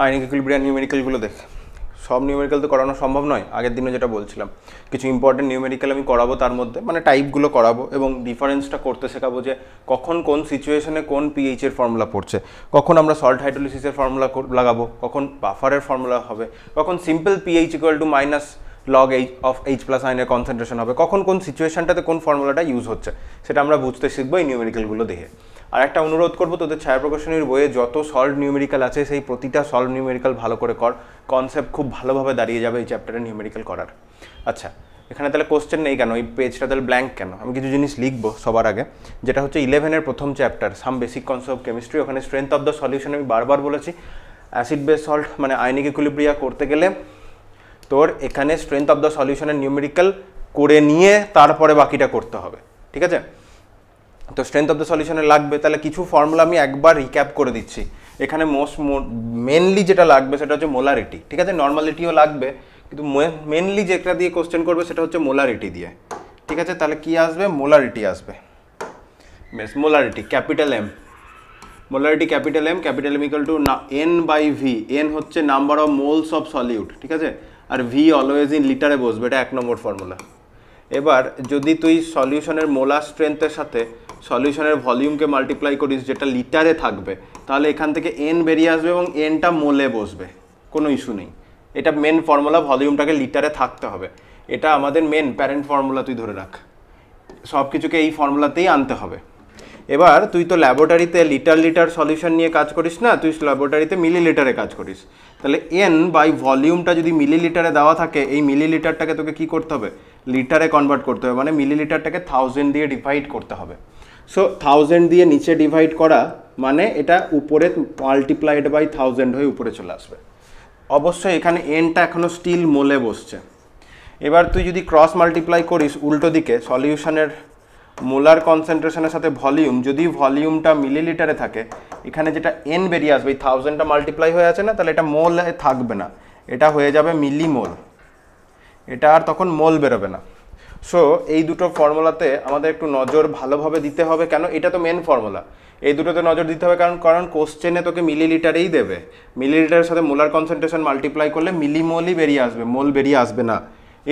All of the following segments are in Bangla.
আয়নিক ইকুইলিব্রিয়াম নিউমেরিক্যালগুলো দেখ। সব নিউমেরিক্যাল তো করানো সম্ভব নয়, আগের দিনে যেটা বলছিলাম কিছু ইম্পর্টেন্ট নিউমেরিক্যাল আমি করাবো, তার মধ্যে মানে টাইপগুলো করাবো এবং ডিফারেন্সটা করতে শেখাবো যে কখন কোন সিচুয়েশনে কোন পিএইচের ফর্মুলা পড়ছে, কখন আমরা সল্ট হাইড্রোলিসিসের ফর্মুলা লাগাবো, কখন বাফারের ফর্মুলা হবে, কখন simple pH equal two minus log H of H plus আয়নের কনসেন্ট্রেশন হবে, কখন কোন সিচুয়েশনটাতে কোন ফর্মুলাটা ইউজ হচ্ছে সেটা আমরা বুঝতে শিখবো এই নিউমেরিক্যালগুলো দেখে। আর একটা অনুরোধ করবো, তোদের ছায়া প্রকাশনীর বইয়ে যত সলভ নিউমেরিক্যাল আছে সেই প্রতিটা সলভ নিউমেরিক্যাল ভালো করে কর, কনসেপ্ট খুব ভালোভাবে দাঁড়িয়ে যাবে এই চ্যাপ্টারে নিউমেরিক্যাল করার। আচ্ছা, এখানে তাহলে কোশ্চেন নেই কেন, এই পেজটা তাহলে ব্ল্যাঙ্ক কেন? আমি কিছু জিনিস লিখবো সবার আগে, যেটা হচ্ছে 11-এর প্রথম chapter some basic concept of chemistry. ওখানে স্ট্রেংথ অফ দ্য সলিউশন আমি বারবার বলেছি, অ্যাসিড বেস সল্ট মানে আয়নিক ইকুইলিব্রিয়া করতে গেলে তোর এখানে স্ট্রেংথ অফ দ্য সলিউশনের নিউমেরিক্যাল করে নিয়ে তারপরে বাকিটা করতে হবে, ঠিক আছে? তো স্ট্রেংথ অফ দ্য সলিউশনে লাগবে, তাহলে কিছু ফর্মুলা আমি একবার রিক্যাপ করে দিচ্ছি। এখানে মেনলি যেটা লাগবে সেটা হচ্ছে মোলারিটি, ঠিক আছে? নর্মালিটিও লাগবে, কিন্তু মেনলি যেটা দিয়ে কোশ্চেন করবে সেটা হচ্ছে মোলারিটি দিয়ে, ঠিক আছে? তাহলে কি আসবে? মোলারিটি আসবে। বেশ, molarity capital M, molarity capital M equal to N by V. N হচ্ছে number of moles of solute, ঠিক আছে? আর ভি অলওয়েজ ইন লিটারে বসবে, এটা 1 নম্বর ফর্মুলা। এবার যদি তুই সলিউশনের মোলার স্ট্রেংথের সাথে সলিউশনের ভলিউমকে মাল্টিপ্লাই করিস যেটা লিটারে থাকবে, তাহলে এখান থেকে এন বেরিয়ে আসবে এবং এনটা মোলে বসবে, কোনো ইস্যু নেই। এটা মেন ফর্মুলা, ভলিউমটাকে লিটারে থাকতে হবে, এটা আমাদের মেন প্যারেন্ট ফর্মুলা, তুই ধরে রাখ। সব কিছুকে এই ফর্মুলাতেই আনতে হবে। এবার তুই তো ল্যাবরেটরিতে লিটার সলিউশন নিয়ে কাজ করিস না, তুই ল্যাবরেটরিতে মিলিলিটারে কাজ করিস। তাহলে এন বাই ভলিউমটা যদি মিলিলিটারে দেওয়া থাকে, এই মিলিলিটারটাকে তোকে কি করতে হবে? লিটারে কনভার্ট করতে হবে, মানে মিলিলিটারটাকে 1000 দিয়ে ডিভাইড করতে হবে। সো 1000 দিয়ে নিচে ডিভাইড করা মানে এটা উপরে মাল্টিপ্লাইড বাই 1000 হয়ে উপরে চলে আসবে। অবশ্যই এখানে এনটা এখনও স্টিল মোলে বসছে। এবার তুই যদি ক্রস মাল্টিপ্লাই করিস উল্টো দিকে, সলিউশনের মোলার কনসেন্ট্রেশনের সাথে ভলিউম, যদি ভলিউমটা মিলিলিটারে থাকে, এখানে যেটা এন বেরিয়ে আসবে, এই 1000টা মাল্টিপ্লাই হয়ে আছে না, তাহলে এটা মোল থাকবে না, এটা হয়ে যাবে মিলিমোল, এটা আর তখন মোল বেরোবে না। সো এই দুটো ফর্মুলাতে আমাদের একটু নজর ভালোভাবে দিতে হবে। কেন? এটা তো মেন ফর্মুলা, এই দুটোতে নজর দিতে হবে, কারণ কোশ্চেনে তোকে মিলিলিটারেই দেবে। মিলিলিটারের সাথে মোলার কনসেন্ট্রেশন মাল্টিপ্লাই করলে মিলিমোলই বেরিয়ে আসবে, মোল বেরিয়ে আসবে না।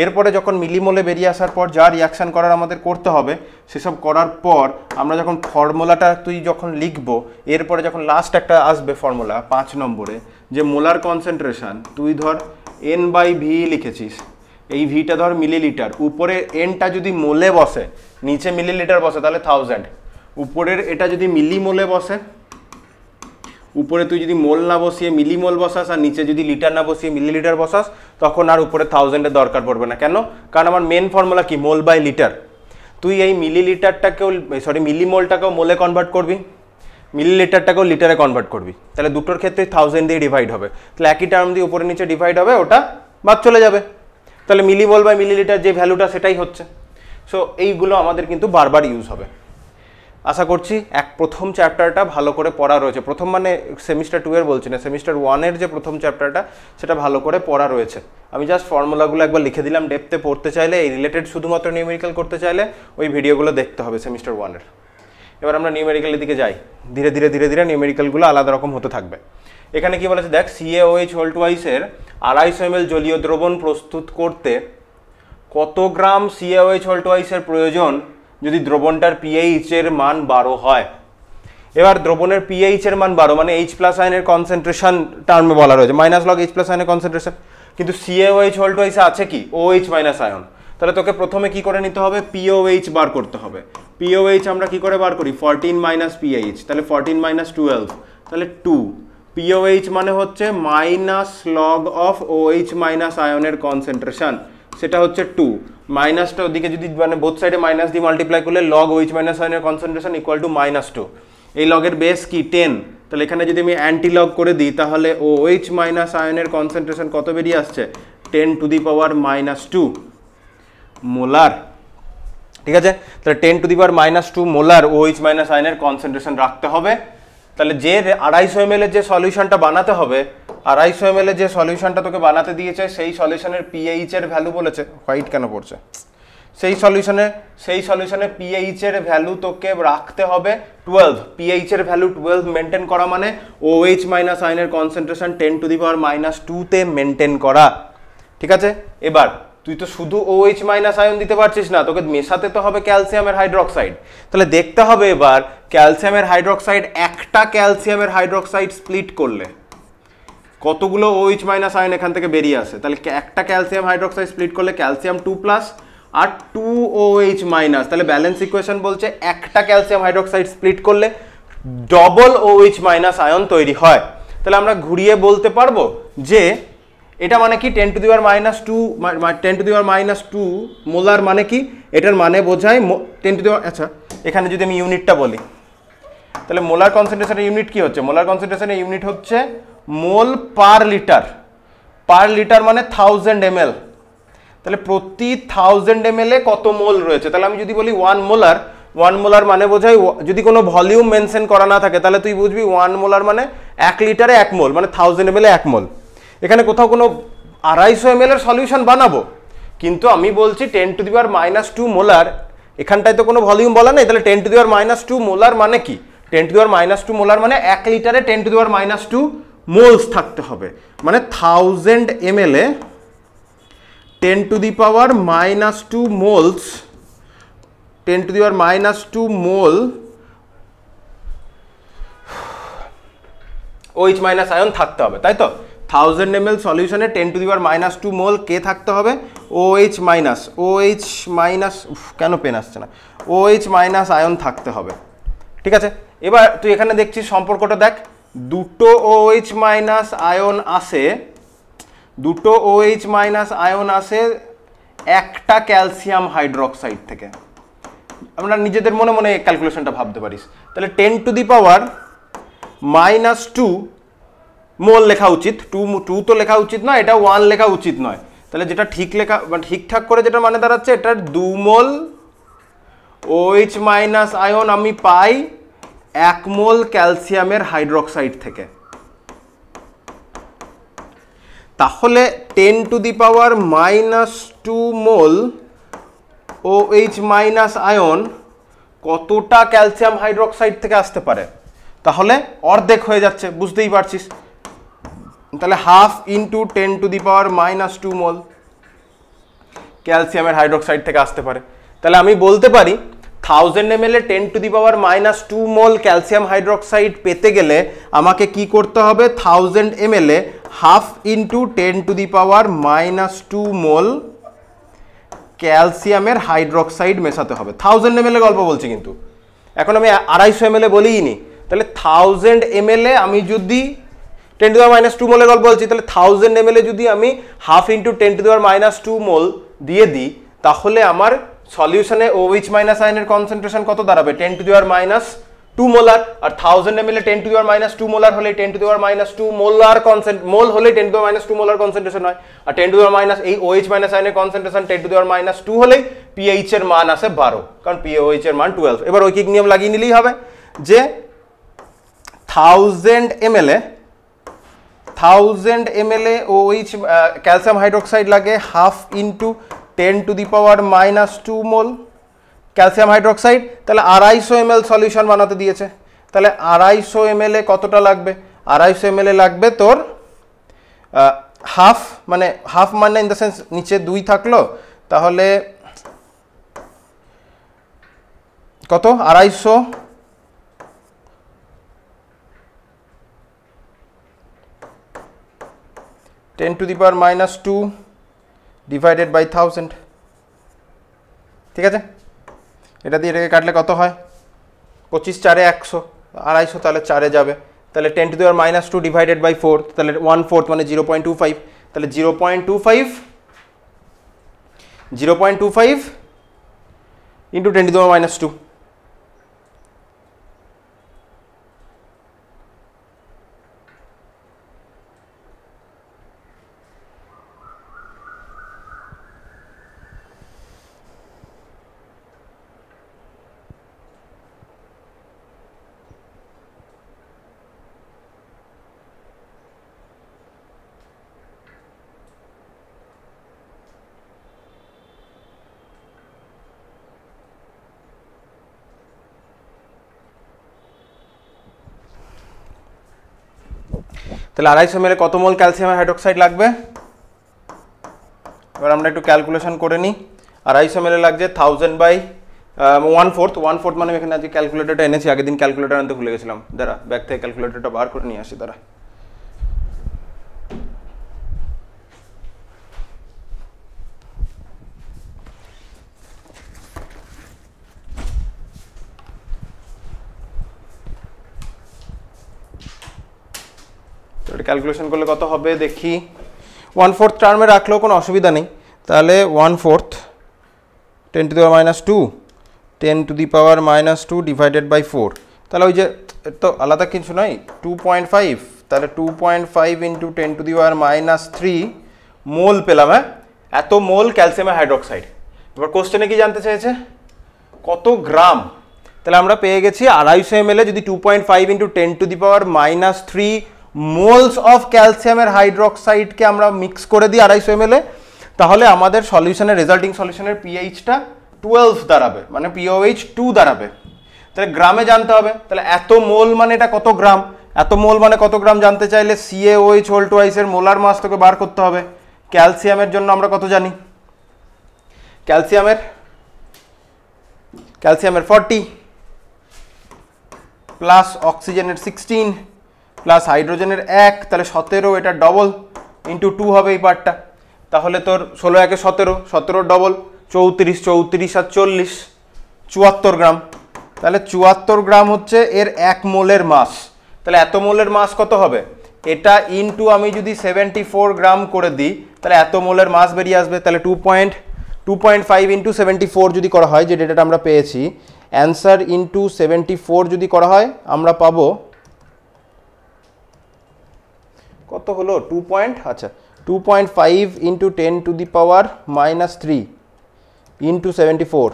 এরপরে যখন মিলিমোলে বেরিয়ে আসার পর যা রিয়াকশান করার আমাদের করতে হবে, সেসব করার পর আমরা যখন ফর্মুলাটা তুই যখন লিখবো, এরপরে যখন লাস্ট একটা আসবে ফর্মুলা 5 নম্বরে, যে মোলার কনসেন্ট্রেশন তুই ধর এন বাই ভি লিখেছিস, এই ভিটা ধর মিলিলিটার, উপরে এনটা যদি মোলে বসে, নিচে মিলিলিটার বসে, তাহলে 1000, উপরের এটা যদি মিলিমোলে বসে, উপরে তুই যদি মোল না বসিয়ে মিলিমোল বসাস আর নিচে যদি লিটার না বসিয়ে মিলিলিটার বসাস, তখন আর উপরে 1000-এর দরকার পড়বে না। কেন? কারণ আমার মেন ফর্মুলা কি? মোল বাই লিটার। তুই এই মিলিলিটারটাকেও মিলিমোলটাকেও মোলে কনভার্ট করবি, মিলিলিটারটাকেও লিটারে কনভার্ট করবি, তাহলে দুটোর ক্ষেত্রে 1000 দিয়ে ডিভাইড হবে, তাহলে একই টার্ম দিয়ে উপরে নিচে ডিভাইড হবে, ওটা বাদ চলে যাবে, তাহলে মিলিমোল বাই মিলিলিটার যে ভ্যালুটা সেটাই হচ্ছে। সো এইগুলো আমাদের কিন্তু বারবার ইউজ হবে। আশা করছি প্রথম চ্যাপ্টারটা ভালো করে পড়া রয়েছে, প্রথম মানে সেমিস্টার 2-এর বলছি না, সেমিস্টার 1-এর যে প্রথম চ্যাপ্টারটা সেটা ভালো করে পড়া রয়েছে। আমি জাস্ট ফর্মুলাগুলো একবার লিখে দিলাম, ডেপথে পড়তে চাইলে, এই রিলেটেড শুধুমাত্র নিউমেরিক্যাল করতে চাইলে ওই ভিডিওগুলো দেখতে হবে সেমিস্টার 1-এর। এবার আমরা নিউমেরিক্যালের দিকে যাই, ধীরে ধীরে নিউমেরিক্যালগুলো আলাদা রকম হতে থাকবে। এখানে কি বলেছে দেখ, CaOH এর 250 ml জলীয় দ্রবণ প্রস্তুত করতে কত গ্রাম CaOH এর প্রয়োজন যদি দ্রবণটার পিএইচ এর মান 12 হয়। এবার দ্রবণের পিএইচ এর মান 12 মানে H+ আয়নের কনসেন্ট্রেশন টার্মে বলা রয়েছে -log H+ আয়নের কনসেন্ট্রেশন, কিন্তু CaOH আছে কি? OH- ion. তাহলে তোকে প্রথমে কি করে নিতে হবে? POH বার করতে হবে। POH আমরা কি করে বার করি? 14 - PH, তাহলে 14 - 12, তাহলে 2। POH মানে হচ্ছে -log of OH- আয়নের কনসেন্ট্রেশন, সেটা হচ্ছে 2। মাইনাসটা ওদিকে যদি মানে বোথ সাইডে মাইনাস দিয়ে মাল্টিপ্লাই করলে log OH- আয়নের কনসেন্ট্রেশন ইকুয়াল টু -2। এই লগের বেস কি? 10, তাহলে এখানে যদি আমি অ্যান্টি লগ করে দিই তাহলে OH- আয়নের কনসেন্ট্রেশন কত বেরিয়ে আসছে? 10⁻² মোলার, ঠিক আছে? তাহলে 10⁻² মোলার OH- আয়নের কনসেন্ট্রেশন রাখতে হবে। তাহলে যে 250 ml এর যে সলিউশনটা বানাতে হবে, 250 ml এর যে সলিউশনটা তোকে বানাতে দিয়েছে, সেই সলিউশনের পিএইচ এর ভ্যালু বলেছে, হোয়াইট কেন পড়ছে, সেই সলিউশনে পিএইচ এর ভ্যালু তোকে রাখতে হবে 12। পিএইচ এর ভ্যালু 12 মেনটেন করা মানে OH মাইনাস আয়নের কনসেন্ট্রেশন 10⁻²2 তে মেনটেন করা। ঠিক আছে, এবার তুই তো শুধু OH মাইনাস আয়ন দিতে পারছিস না, তোকে মেশাতে তো হবে ক্যালসিয়ামের হাইড্রোক্সাইড। তাহলে দেখতে হবে এবার ক্যালসিয়ামের হাইড্রোক্সাইড, একটা ক্যালসিয়ামের হাইড্রোক্সাইড স্প্লিট করলে কতগুলো OH মাইনাস আয়ন এখান থেকে বেরিয়ে আসে। তাহলে একটা ক্যালসিয়াম হাইড্রোক্সাইড স্প্লিট করলে ক্যালসিয়াম 2+ আর 2 OH মাইনাস, তাহলে ব্যালেন্স ইকুয়েশন বলছে একটা ক্যালসিয়াম হাইড্রোক্সাইড স্প্লিট করলে ডবল OH মাইনাস আয়ন তৈরি হয়। তাহলে আমরা ঘুরিয়ে বলতে পারবো যে এটা মানে কি 10⁻²2 মোলার মানে কি, এটার মানে বোঝায় আচ্ছা এখানে যদি আমি ইউনিটটা বলি তাহলে মোলার কনসেন্ট্রেশনের ইউনিট কি হচ্ছে, মোলার কনসেন্ট্রেশনের ইউনিট হচ্ছে মোল পার লিটার। পার লিটার মানে 1000 ml। তাহলে প্রতি 1000 ml এ কত মোল রয়েছে। তাহলে আমি যদি বলি 1 মোলার মানে বোঝায়, যদি কোনো ভলিউম মেনশন করা না থাকে তাহলে তুই বুঝবি 1 মোলার মানে 1 লিটারে 1 মোল, মানে 1000 ml এ 1 মোল। এখানে কোথাও কোনো 250 ml এর সলিউশন বানাবো, কিন্তু আমি বলছি 10⁻² মোলার, এখানটায় তো কোনো ভলিউম বলা নেই। তাহলে 10⁻² মোলার মানে কি, 10⁻² মোলার মানে 1 লিটারে 10⁻² মোলস থাকতে হবে, মানে 1000 ml এ 10⁻² মোলস, 10⁻² মোল OH মাইনাস আয়ন থাকতে হবে, তাই তো। 1000 ml সলিউশনে 10⁻² মোল কে থাকতে হবে, OH মাইনাস কেন পেন আসছে না, OH মাইনাস আয়ন থাকতে হবে। ঠিক আছে, এবার তুই এখানে দেখছিস সম্পর্কটা দেখ, দুটো OH মাইনাস আয়ন আসে একটা ক্যালসিয়াম হাইড্রোক্সাইড থেকে। আমরা নিজেদের মনে মনে ক্যালকুলেশনটা ভাবতে পারিস। তাহলে 10⁻² মোল লেখা উচিত, 2 তো লেখা উচিত নয়, এটা 1 লেখা উচিত নয়। তাহলে যেটা ঠিকঠাক করে যেটা মানে দাঁড়াচ্ছে, এটার 2 মোল OH মাইনাস আয়ন আমি পাই 1 মোল ক্যালসিয়ামের হাইড্রোক্সাইড থেকে। তাহলে 10⁻² মোল OH মাইনাস আয়ন কতটা ক্যালসিয়াম হাইড্রোক্সাইড থেকে আসতে পারে, তাহলে অর্ধেক হয়ে যাচ্ছে, বুঝতেই পারছিস। তাহলে 1/2 × 10⁻² মোল ক্যালসিয়ামের হাইড্রোক্সাইড থেকে আসতে পারে। তাহলে আমি বলতে পারি 1000 ml এ 10⁻² মোল ক্যালসিয়াম হাইড্রোক্সাইড পেতে গেলে আমাকে কি করতে হবে, 1000 ml এ 1/2 × 10⁻² মোল ক্যালসিয়ামের হাইড্রোক্সাইড মেশাতে হবে। 1000 ml এর গল্প বলছি, কিন্তু এখন আমি 250 ml এ বলিই নি। তাহলে 1000 ml এ আমি যদি 10⁻² মোলের গল্প বলছি, তাহলে 1000 ml এ যদি আমি 1/2 × 10⁻² মোল দিয়ে দিই, তাহলে আমার সলিউশনে OH মাইনাস আয়নের কনসেন্ট্রেশন কত দাঁড়াবে, 10⁻² মোলার। আর 1000 ml এ 10⁻² মোলার হলে 10⁻² মোল হলে 10⁻² মোলার কনসেন্ট্রেশন হয়। আর 10⁻, এই OH মাইনাস আয়নের কনসেন্ট্রেশন 10⁻² হলেই পিএইচ এর মান আসে 12, কারণ পিএইচ এর মান 12। এবার ঐকিক নিয়ম লাগিয়ে নিলেই হবে যে 1000 ml এ OH ক্যালসিয়াম হাইড্রোক্সাইড লাগে 1/2 × 10⁻² মোল ক্যালসিয়াম হাইড্রোক্সাইড। তাহলে 250 ml সলিউশন বানাতে দিয়েছে। তাহলে 250 ml এ কতটা লাগবে, 250 ml এ লাগবে তোর হাফ, মানে ইন দ্য সেন্স নিচে 2 থাকলো, তাহলে কত, 250 10⁻² ডিভাইডেড বাই 1000। ঠিক আছে, এটা দিয়ে এটাকে কাটলে কত হয়, 25 4 100, 250 তাহলে 4 যাবে। তাহলে 10⁻² ডিভাইডেড বাই 4, তাহলে 1/4 মানে 0.25। তাহলে 0.25 × 10⁻²। তাহলে 250 ml কত মোল ক্যালসিয়ামের হাইড্রোক্সাইড লাগবে? এবার আমরা একটু ক্যালকুলেশন করে নিই। 250 ml লাগছে 1000 বাই 1/4 মানে এখানে আজকে ক্যালকুলেটরটা এনেছি, আগের দিন ক্যালকুলেটর আনতে ভুলে গেছিলাম। দাঁড়া ব্যাগ থেকে ক্যালকুলেটরটা বার করে নিয়ে আসি, দাঁড়া। ক্যালকুলেশন করলে কত হবে দেখি। 1/4 টার্মে রাখলেও কোনো অসুবিধা নেই। তাহলে 1/4 10 to the power minus 2 10 to the power minus 2 divided by 4। তাহলে ওই যে তো আলাদা কিছু নয়, 2.5, তাহলে 2.5 into 10 to the power minus 3 মোল পেলাম। হ্যাঁ, এত মোল ক্যালসিয়ামের হাইড্রোক্সাইড। এবার কোশ্চেনে কি জানতে চাইছে? কত গ্রাম? তাহলে আমরা পেয়ে গেছি 250 ml যদি 2.5 into 10 to the power minus 3 moles of ক্যালসিয়ামের হাইড্রোক্সাইডকে আমরা মিক্স করে দিই 250 ml, তাহলে আমাদের সলিউশনের রেজাল্টিং সলিউশনের পিএইচটা 12 দাঁড়াবে, মানে পিওএইচ 2 দাঁড়াবে। তাহলে গ্রামে জানতে হবে। তাহলে এত মোল মানে এটা কত গ্রাম, এত মোল মানে কত গ্রাম জানতে চাইলে CaOH হোল টুয়াইস এর মোলার মাস তোকে বার করতে হবে। ক্যালসিয়ামের জন্য আমরা কত জানি? ক্যালসিয়ামের 40 প্লাস অক্সিজেনের 16 প্লাস হাইড্রোজেনের 1, তাহলে 17, এটা ডবল ইন্টু 2 হবে এই পার্টটা। তাহলে তোর 16 একে 17, 17 ডবল 34, 34 আর 40 74 গ্রাম। তাহলে 74 গ্রাম হচ্ছে এর 1 মোলের মাস। তাহলে এত মোলের মাস কত হবে? এটা ইন্টু আমি যদি 74 গ্রাম করে দিই তাহলে এত মোলের মাস বেরিয়ে আসবে। তাহলে 2.5 ইন্টু 74 যদি করা হয়, যে ডেটাটা আমরা পেয়েছি, অ্যান্সার ইন্টু 74 যদি করা হয় আমরা পাবো কত হলো? 2.5 into 10 to the power minus 3 into 74।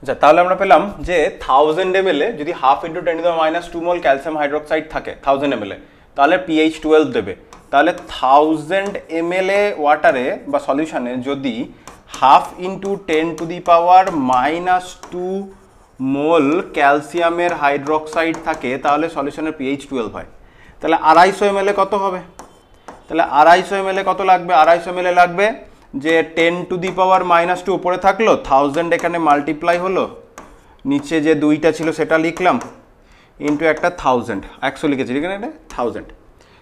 আচ্ছা, তাহলে আমরা পেলাম যে 1000 ml যদি 1/2 into 10 to the minus 2 mole calcium hydroxide থাকে 1000 ml, তাহলে পিএইচ 12 দেবে। তাহলে 1000 ml ওয়াটারে বা সলিউশনে যদি 1/2 into 10 to the power minus 2 মোল ক্যালসিয়ামের হাইড্রোক্সাইড থাকে তাহলে সলিউশনের পিএইচ 12 হয়। তাহলে 250 ml কত হবে? তাহলে 250 ml কত লাগবে? 250 ml লাগবে যে 10 to the power minus 2 উপরে থাকলো, 1000 এখানে মাল্টিপ্লাই হলো, নিচে যে 2টা ছিল সেটা লিখলাম, ইন্টু একটা 1000 100 লিখেছি, এখানে এটা 1000।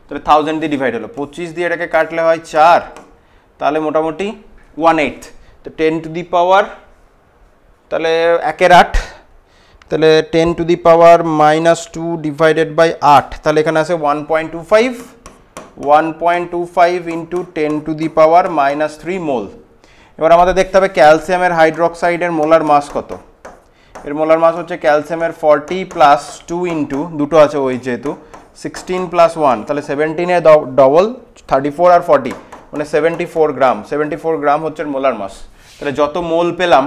তাহলে 1000 দিয়ে ডিভাইড হলো, 25 দিয়ে এটাকে কাটলে হয় 4, তাহলে মোটামুটি 1/8। তো 10 to the power তাহলে 1/8, তাহলে 10 to the power minus 2 divided by 8, তাহলে এখানে আছে 1.25 into 10 to the power minus 3 mole. এবার আমাদের দেখতে হবে ক্যালসিয়ামের হাইড্রোক্সাইডের মোলার মাস কত। এর মোলার মাস হচ্ছে ক্যালসিয়ামের 40 প্লাস 2 ইন্টু, দুটো আছে ওই যেহেতু, 16 প্লাস 1, তাহলে 17 এ ডবল 34 আর 40 মানে 74 গ্রাম। 74 গ্রাম হচ্ছে মোলার মাস। তাহলে যত মোল পেলাম,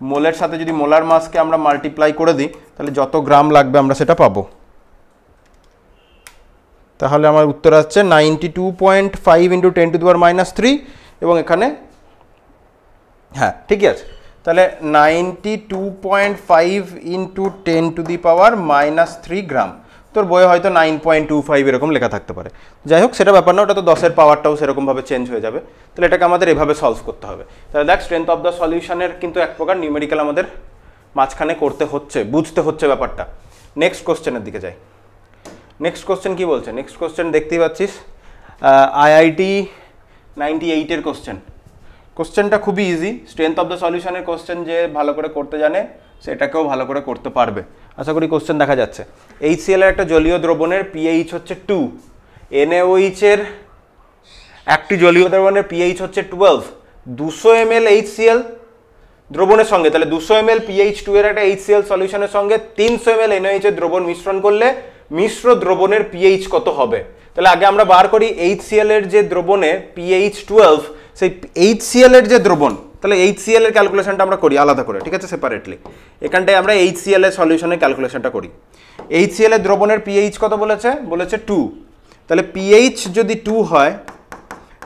মোলের সাথে যদি মোলার মাসকে আমরা মাল্টিপ্লাই করে দিই তাহলে যত গ্রাম লাগবে আমরা সেটা পাবো। তাহলে আমার উত্তর আসছে 92.5 into 10 to the power minus 3, এবং এখানে হ্যাঁ ঠিকই আছে। তাহলে 92.5 into 10 to the power minus 3 গ্রাম। তোর বইয়ে হয়তো 9.25 এরকম লেখা থাকতে পারে, যাই হোক সেটা ব্যাপার না, ওটা তো 10-এর পাওয়ারটাও সেরকমভাবে চেঞ্জ হয়ে যাবে। তাহলে এটাকে আমাদের এভাবে সলভ করতে হবে। তাহলে দেখ, স্ট্রেংথ অফ দ্য সলিউশনের কিন্তু এক প্রকার নিউমেরিক্যাল আমাদের মাঝখানে করতে হচ্ছে, বুঝতে হচ্ছে ব্যাপারটা। নেক্সট কোশ্চেনের দিকে যাই। নেক্সট কোশ্চেন কি বলছে? নেক্সট কোশ্চেন দেখতেই পাচ্ছিস, আইআইটি 98-এর কোশ্চেন। কোশ্চেনটা খুবই ইজি, স্ট্রেংথ অফ দ্য সলিউশনের কোশ্চেন, যে ভালো করে করতে জানে সেটাকেও ভালো করে করতে পারবে। আশা করি কোশ্চেন দেখা যাচ্ছে। HCl এর একটা জলীয় দ্রবণের পিএইচ হচ্ছে 2, NaOH এর একটি জলীয় দ্রবণের পিএইচ হচ্ছে 12। 200 ml HCl দ্রবণের সঙ্গে, তাহলে 200 ml pH 2 এর একটা HCl সলিউশনের সঙ্গে 300 ml NaOH এর দ্রবণ মিশ্রণ করলে মিশ্র দ্রবণের পিএইচ কত হবে? তাহলে আগে আমরা বার করি HCl এর যে দ্রবণে পিএইচ 12, সেই HCl এর যে দ্রবণ, তাহলে HCl এর ক্যালকুলেশনটা আমরা করি আলাদা করে, ঠিক আছে, সেপারেটলি। এখানটায় আমরা HCl এর সলিউশনের ক্যালকুলেশনটা করি। HCl এর দ্রবণের পিএইচ কত বলেছে? বলেছে 2। তাহলে পিএইচ যদি 2 হয়,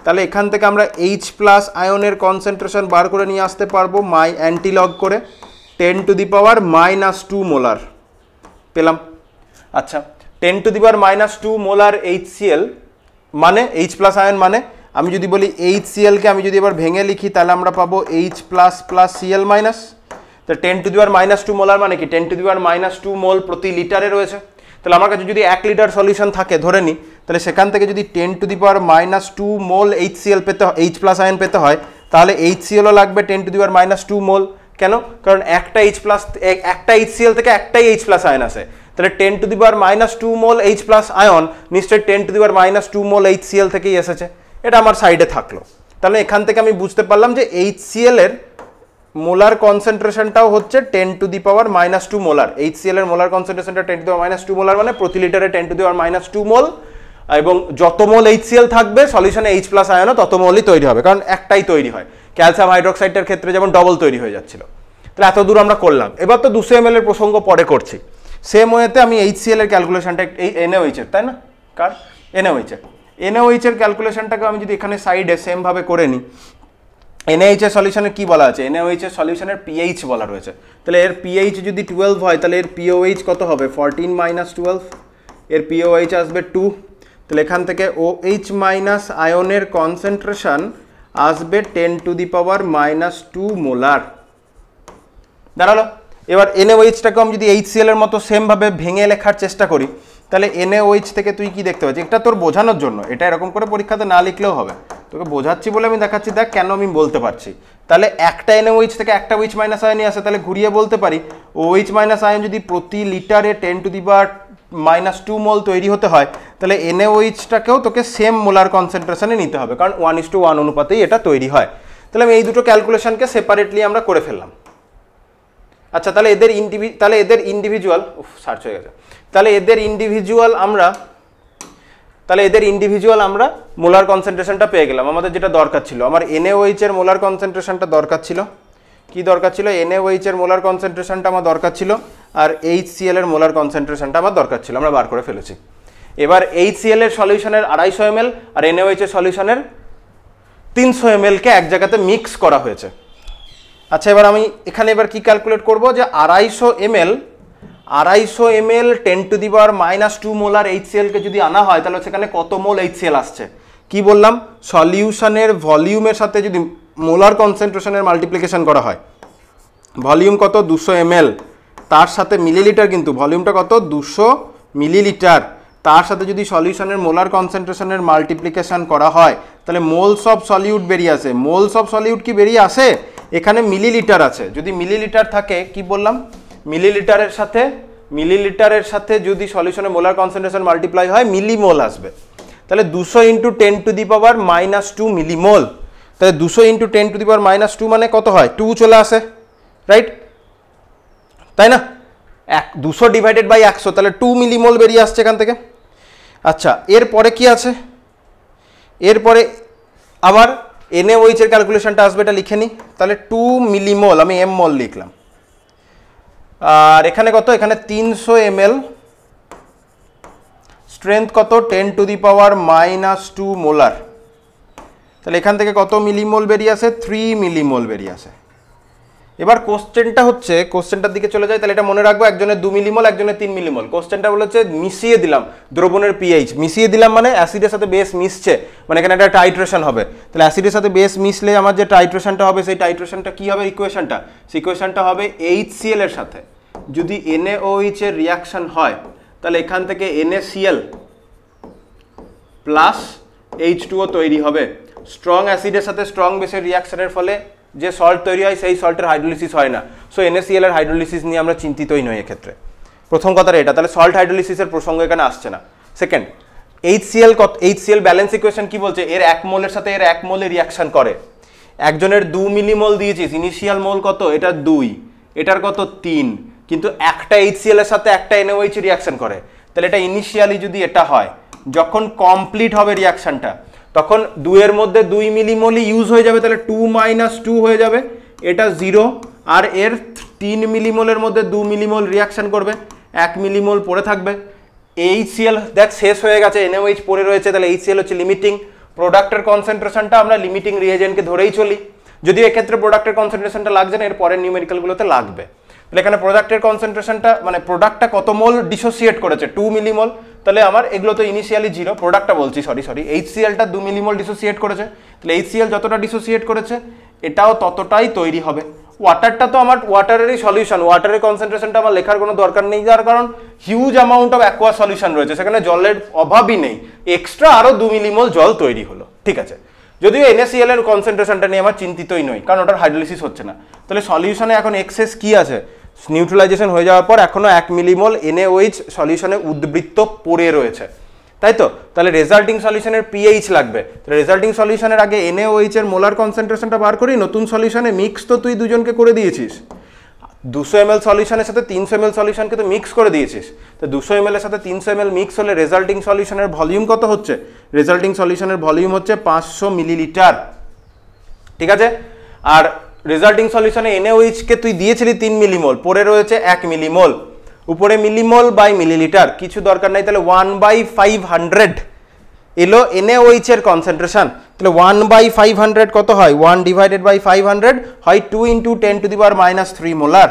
তাহলে এখান থেকে আমরা H প্লাস আয়নের কনসেন্ট্রেশন বার করে নিয়ে আসতে পারবো অ্যান্টিলগ করে 10⁻² মোলার পেলাম। আচ্ছা, 10⁻² মোলার HCl মানে H প্লাস আয়ন, মানে আমি যদি বলি HCl কে আমি যদি এবার ভেঙে লিখি তাহলে আমরা পাবো H plus plus Cl minus. তো 10⁻² মোলার মানে কি? 10⁻² মোল প্রতি লিটারে রয়েছে। তাহলে আমার কাছে যদি 1 লিটার সলিউশন থাকে ধরে নিই, তাহলে সেখান থেকে যদি 10⁻² মোল HCl পেতে হয়, H প্লাস আয়ন পেতে হয়, তাহলে HCl ও লাগবে 10⁻² মোল। কেন? কারণ একটা HCl থেকে একটাই H প্লাস আয়ন আসে। তাহলে 10⁻² মোল H প্লাস আয়ন নিশ্চয়ই 10⁻² মোল HCl থেকেই এসেছে। এটা আমার সাইডে থাকলো। তাহলে এখান থেকে আমি বুঝতে পারলাম যে HCl এর মোলার কনসেন্ট্রেশনটাও হচ্ছে 10⁻² মোলার। HCl এর মোলার কনসেন্ট্রেশনটা 10⁻² মোলার, মানে প্রতি লিটারে 10⁻² মোল, এবং যত মোল HCl থাকবে সলিউশনে H প্লাস আয়নও তত মোলই তৈরি হবে, কারণ একটাই তৈরি হয়। ক্যালসিয়াম হাইড্রোক্সাইডের ক্ষেত্রে যেমন ডবল তৈরি হয়ে যাচ্ছিল। তাহলে এত দূর আমরা করলাম। এবার তো 200 ml এর প্রসঙ্গ পরে করছি। সেম ওয়েতে আমি HCl এর ক্যালকুলেশনটা, এই NaOH এর, তাই না, কার NaOH এর ক্যালকুলেশনটাকে আমি যদি এখানে সাইডে সেম ভাবে করে নিই, NaOH এর সলিউশনের কি বলা আছে? NaOH এর সলিউশনের পিএইচ বলা রয়েছে। তাহলে এর পিএইচ যদি 12 হয়, তাহলে এর পিওএইচ কত হবে? 14 - 12। এর পিওএইচ আসবে 2। তাহলে এখান থেকে OH মাইনাস আয়নের কনসেন্ট্রেশন আসবে 10⁻² মোলার। দাঁড়ালো। এবার NaOH-টাকে আমি যদি HCl এর মতো সেম ভাবে ভেঙে লেখার চেষ্টা করি, তাহলে NaOH থেকে তুই কি দেখতে পাচ্ছিস? এটা তোর বোঝানোর জন্য, এটা এরকম করে পরীক্ষাতে না লিখলেও হবে, তোকে বোঝাচ্ছি বলে আমি দেখাচ্ছি, দেখ কেন আমি বলতে পারছি। তাহলে একটা NaOH থেকে একটা OH মাইনাস আয়নই আসে, তাহলে ঘুরিয়ে বলতে পারি OH মাইনাস আয়ন যদি প্রতি লিটারে 10⁻² মোল তৈরি হতে হয়, তাহলে NaOH-টাকেও তোকে সেম মোলার কনসেন্ট্রেশনে নিতে হবে, কারণ 1:1 অনুপাতেই এটা তৈরি হয়। তাহলে আমি এই দুটো ক্যালকুলেশনকে সেপারেটলি আমরা করে ফেললাম। আচ্ছা, তাহলে এদের ইন্ডিভিজুয়াল সার্চ হয়ে গেছে। তাহলে এদের ইন্ডিভিজুয়াল আমরা মোলার কনসেন্ট্রেশনটা পেয়ে গেলাম। আমাদের যেটা দরকার ছিল, আমার NaOH এর মোলার কনসেন্ট্রেশনটা দরকার ছিল। কি দরকার ছিল? NaOH এর মোলার কনসেন্ট্রেশনটা আমার দরকার ছিল, আর HCl এর মোলার কনসেন্ট্রেশনটা আমার দরকার ছিল। আমরা বার করে ফেলেছি। এবার HCl এর সলিউশনের 250 ml আর NaOH এর সলিউশনের 300 ml কে এক জায়গাতে মিক্স করা হয়েছে। আচ্ছা, এবার আমি এখানে কি ক্যালকুলেট করব যে 250 ml 10⁻² মোলার HCl কে যদি আনা হয়, তাহলে সেখানে কত মোল HCl আসছে? কি বললাম? সলিউশনের ভলিউমের সাথে যদি মোলার কনসেন্ট্রেশনের মাল্টিপ্লিকেশন করা হয়, ভলিউম কত? 200 ml, তার সাথে মিলিলিটার, কিন্তু ভলিউমটা কত? 200 মিলিলিটার, তার সাথে যদি সলিউশনের মোলার কনসেন্ট্রেশনের মাল্টিপ্লিকেশন করা হয়, তাহলে মোলস অফ সলিউট বেরিয়ে আসে। মোলস অফ সলিউট কি বেরিয়ে আসে? এখানে মিলিলিটার আছে। যদি মিলিলিটার থাকে, কি বললাম, মিলিলিটারের সাথে যদি সলিউশনের মোলার কনসেন্ট্রেশন মাল্টিপ্লাই হয়, মিলিমোল আসবে। তাহলে 200 × 10⁻² মিলিমোল। তাহলে 200 × 10⁻² মানে কত হয়? 2 চলে আসে, রাইট, তাই না? 200 ডিভাইডেড বাই 100, তাহলে 2 মিলিমোল বেরিয়ে আসছে এখান থেকে। আচ্ছা, এরপরে কি আছে? এরপরে আবার NaOH এর ক্যালকুলেশনটা আসবে, এটা লিখে নিই। তাহলে 2 মিলিমোল, আমি এম মোল লিখলাম। আর এখানে কত? এখানে 300 ml, স্ট্রেংথ কত? 10⁻² মোলার। তাহলে এখান থেকে কত মিলিমোল বেরিয়ে আসে? 3 মিলিমোল বেরিয়ে আসে। এবার কোশ্চেনটার দিকে চলে যায়, তাহলে এটা মনে রাখবো, একজনের 2 মিলিমল একজনের 3 মিলিমল। কোশ্চেনটা বলেছে মিশিয়ে দিলাম দ্রবণের পিএইচ, মিশিয়ে দিলাম মানে অ্যাসিডের সাথে বেস মিশছে, মানে এখানে একটা টাইট্রেশন হবে। তাহলে অ্যাসিডের সাথে বেস মিশলে আমার যে টাইট্রেশনটা হবে, সেই টাইট্রেশনটা কি হবে, ইকুয়েশনটা, সেই ইকুয়েশনটা হবে HCl এর সাথে যদি NaOH এর রিয়াকশন হয়, তাহলে এখান থেকে NaCl প্লাস H2O তৈরি হবে। স্ট্রং অ্যাসিডের সাথে স্ট্রং বেসের রিয়াকশনের ফলে যে সল্ট তৈরি হয়, সেই সল্টের হাইড্রোলিসিস হয় না। সো NaCl এর হাইড্রোলিসিস নিয়ে আমরা চিন্তিতই নই এক্ষেত্রে। প্রথম কথাটা এটা, তাহলে সল্ট হাইড্রোলিসিসের প্রসঙ্গ এখানে আসছে না। সেকেন্ড, HCl ব্যালেন্স ইকুয়েশন কি বলছে, এর 1 মোলের সাথে এর 1 মোলে রিয়াকশন করে। একজনের 2 মিলিমোল দিয়েছিস, ইনিশিয়াল মোল কত, এটা 2, এটার কত 3, কিন্তু একটা HCl এর সাথে একটা NaOH রিয়াকশন করে। তাহলে এটা ইনিশিয়ালি যদি এটা হয়, যখন কমপ্লিট হবে রিয়াকশনটা, তখন 2 এর মধ্যে 2 মিলিমোলই ইউজ হয়ে যাবে, তাহলে 2 - 2 হয়ে যাবে, এটা 0। আর এর 3 মিলিমোলের মধ্যে 2 মিলিমোল রিয়াকশন করবে, 1 মিলিমোল পড়ে থাকবে। HCl দেখ শেষ হয়ে গেছে, NaOH পড়ে রয়েছে, তাহলে HCl হচ্ছে লিমিটিং। প্রোডাক্টের কনসেন্ট্রেশনটা আমরা লিমিটিং রিয়েজেন্টকে ধরেই চলি, যদিও এক্ষেত্রে প্রোডাক্টের কনসেন্ট্রেশনটা লাগছে না, এর পরের নিউমেরিক্যালগুলোতে লাগবে। তাহলে এখানে প্রোডাক্টের কনসেন্ট্রেশনটা মানে প্রোডাক্টটা কত মোল ডিসোসিয়েট করেছে, 2 মিলিমোল। তাহলে আমার এগুলো তো ইনিশিয়ালি 0, প্রোডাক্টটা বলছি সরি HClটা 2 মিলিমোল ডিসোসিয়েট করেছে, তাহলে HCl যতটা ডিসোসিয়েট করেছে এটাও ততটাই তৈরি হবে। ওয়াটারটা তো আমার ওয়াটারেরই সলিউশন, ওয়াটারের কনসেন্ট্রেশনটা আমার লেখার কোনো দরকার নেই, যার কারণ huge amount of aqua solution রয়েছে, সেখানে জলের অভাবই নেই, এক্সট্রা আরও 2 মিলিমোল জল তৈরি হলো। ঠিক আছে, যদিও NaCl এর কনসেন্ট্রেশনটা নিয়ে আমার চিন্তিতই নই, কারণ ওটার হাইড্রোলিসিস হচ্ছে না। তাহলে সলিউশনে এখন এক্সেস কি আছে, নিউট্রালাইজেশন হয়ে যাওয়ার পর এখনো 1 মিলিমোল NaOH সলিউশনে উদ্বৃত্ত পড়ে রয়েছে, তাই তো? তাহলে রেজাল্টিং সলিউশনের পিএইচ লাগবে। তাহলে রেজাল্টিং সলিউশনের আগে NaOH এর মোলার কনসেন্ট্রেশনটা বার করি, নতুন সলিউশনে মিক্স তো তুই দুজনকে করে দিয়েছিস, 200 ml সলিউশনের সাথে 300 ml সলিউশনকে তো মিক্স করে দিয়েছিস। তো 200 ml এর সাথে 300 ml মিক্স হলে রেজাল্টিং সলিউশনের ভলিউম কত হচ্ছে, রেজাল্টিং সলিউশনের ভলিউম হচ্ছে 500 মিলিলিটার। ঠিক আছে, আর রেজাল্টিং সলিউশনে NaOH কে তুই দিয়েছিলি 3 মিলিমোল, পড়ে রয়েছে 1 মিলিমোল, উপরে মিলিমোল বাই মিলিলিটার কিছু দরকার নাই, তাহলে 1/500 এলো NaOH এর কনসেন্ট্রেশন। তাহলে 1/500 কত হয়, 1/500 হয় 2 × 10⁻³ মোলার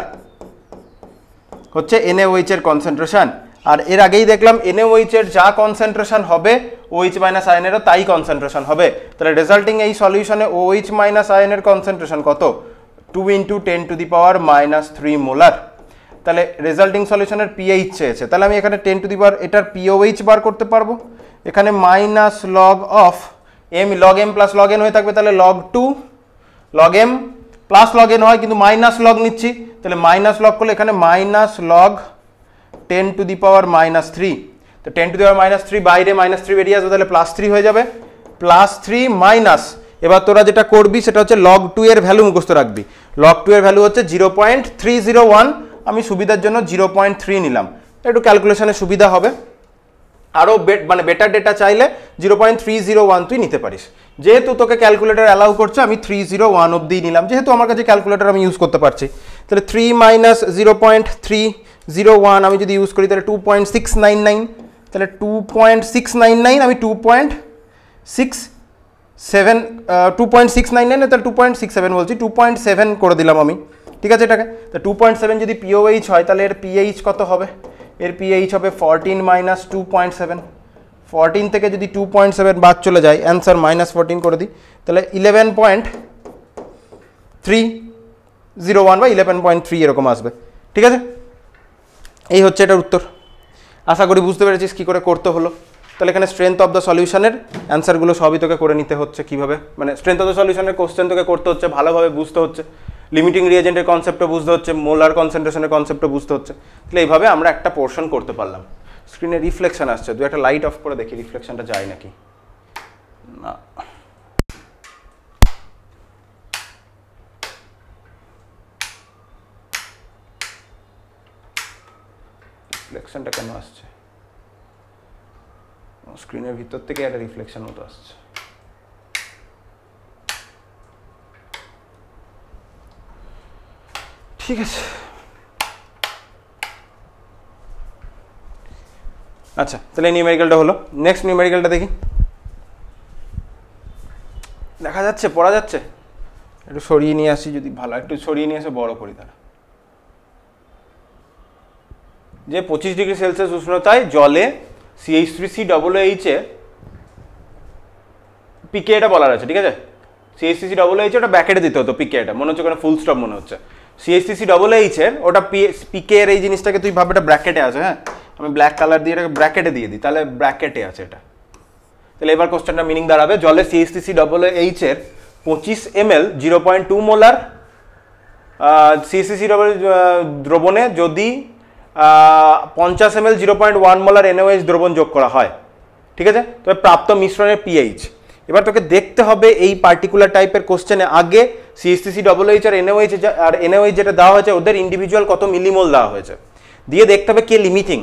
হচ্ছে NaOH এর কনসেন্ট্রেশন। আর এর আগেই দেখলাম NaOH এর যা কনসেন্ট্রেশন হবে OH মাইনাস আয়নেরও তাই কনসেন্ট্রেশন হবে। তাহলে রেজাল্টিং এই সলিউশনে OH মাইনাস আয়নের কনসেন্ট্রেশন কত, 2 × 10⁻³ মোলার। তাহলে রেজাল্টিং সলিউশনের পিএইচ চেয়েছে, তাহলে আমি এখানে 10 এটার পিওএইচ বার করতে পারবো, এখানে minus log of m, log m plus log n হয়ে থাকবে, তাহলে log 2 log m plus log n হয়, কিন্তু মাইনাস লগ নিচ্ছি, তাহলে মাইনাস লগ করলে এখানে মাইনাস লগ 10⁻³ তো 10⁻³ বাইরে -3 বেরিয়ে আসবে, তাহলে +3 হয়ে যাবে, +3 মাইনাস, এবার তোরা যেটা করবি সেটা হচ্ছে log 2 এর ভ্যালু মুখস্থ রাখবি। log 2 এর ভ্যালু হচ্ছে 0.301, আমি সুবিধার জন্য 0.3 নিলাম, একটু ক্যালকুলেশনে সুবিধা হবে। আরও মানে বেটার ডেটা চাইলে 0.301 তুই নিতে পারিস, যেহেতু তোকে ক্যালকুলেটার অ্যালাউ করছে আমি 301 অবধি নিলাম, যেহেতু আমার কাছে ক্যালকুলেটার আমি ইউজ করতে পারছি। তাহলে 3 - 0.301 আমি যদি ইউজ করি তাহলে 2.699, তাহলে 2.699 আমি 2.699 তাহলে 2.67 বলছি, 2.7 করে দিলাম আমি। ঠিক আছে, এটাকে তো 2.7 যদি পিওএইচ হয় তাহলে এর পিএইচ কত হবে, এর পিএইচ হবে 14 - 2.7, 14 থেকে যদি 2.7 বাদ চলে যায়, অ্যান্সার -14 করে দিই, তাহলে 11.301 বা 11.3 এরকম আসবে। ঠিক আছে, এই হচ্ছে এটার উত্তর। আশা করি বুঝতে পেরেছিস কী করে করতে হলো। তাহলে এখানে স্ট্রেংথ অফ দ্য সলিউশনের অ্যান্সারগুলো সবই তোকে করে নিতে হচ্ছে, কীভাবে মানে স্ট্রেংথ অফ দ্য সলিউশনের কোশ্চেন তোকে করতে হচ্ছে, ভালোভাবে বুঝতে হচ্ছে, লিমিটিং রিয়েজেন্টের কনসেপ্টটা বুঝতে হচ্ছে, মোলার কনসেন্ট্রেশনের কনসেপ্টটা বুঝতে হচ্ছে। তাহলে এইভাবে আমরা একটা পোর্শন করতে পারলাম। স্ক্রিনে রিফ্লেকশন আসছে, দু একটা লাইট অফ করে দেখি রিফ্লেকশনটা যায় নাকি না। রিফ্লেকশনটা কেন আসছে, স্ক্রিনের ভিতর থেকে একটা রিফ্লেকশন মতো আসছে। ঠিক আছে, আচ্ছা তাহলে নিউমেরিক্যালটা হলো। নেক্সট নিউমেরিক্যালটা দেখি, দেখা যাচ্ছে, পড়া যাচ্ছে, একটু সরিয়ে নিয়ে আসি, যদি ভালো একটু সরিয়ে নিয়ে এসে বড় করি তারা। যে 25 ডিগ্রি সেলসিয়াস উষ্ণতায় জলে CH3COOH এ পিকে এটা বলার আছে, ঠিক আছে? CH3COOH ওটা ব্র্যাকেটে দিতে হতো, পিকে এটা মনে হচ্ছে কোনো ফুল স্টপ মনে হচ্ছে। CH3COOH এর ওটা পিকে এর এই জিনিসটাকে তুই ভাব এটা ব্র্যাকেটে আছে, হ্যাঁ আমি ব্ল্যাক কালার দিয়ে এটাকে ব্র্যাকেটে দিয়ে দিই, তাহলে ব্র্যাকেটে আছে এটা। তাহলে এবার কোশ্চেনটা মিনিং দাঁড়াবে, জলে CH3COOH এর 25 ml 0.2 মোলার CH3COOH দ্রবণে যদি 50 ml 0.1 মোলার NaOH দ্রবণ যোগ করা হয়, ঠিক আছে? তবে প্রাপ্ত মিশ্রণের পিএইচ। এবার তোকে দেখতে হবে এই পার্টিকুলার টাইপের কোশ্চেনে আগে CH3COOH আর NaOH যেটা দেওয়া হয়েছে ওদের ইন্ডিভিজুয়াল কত মিলিমোল দেওয়া হয়েছে, দিয়ে দেখতে হবে কে লিমিটিং,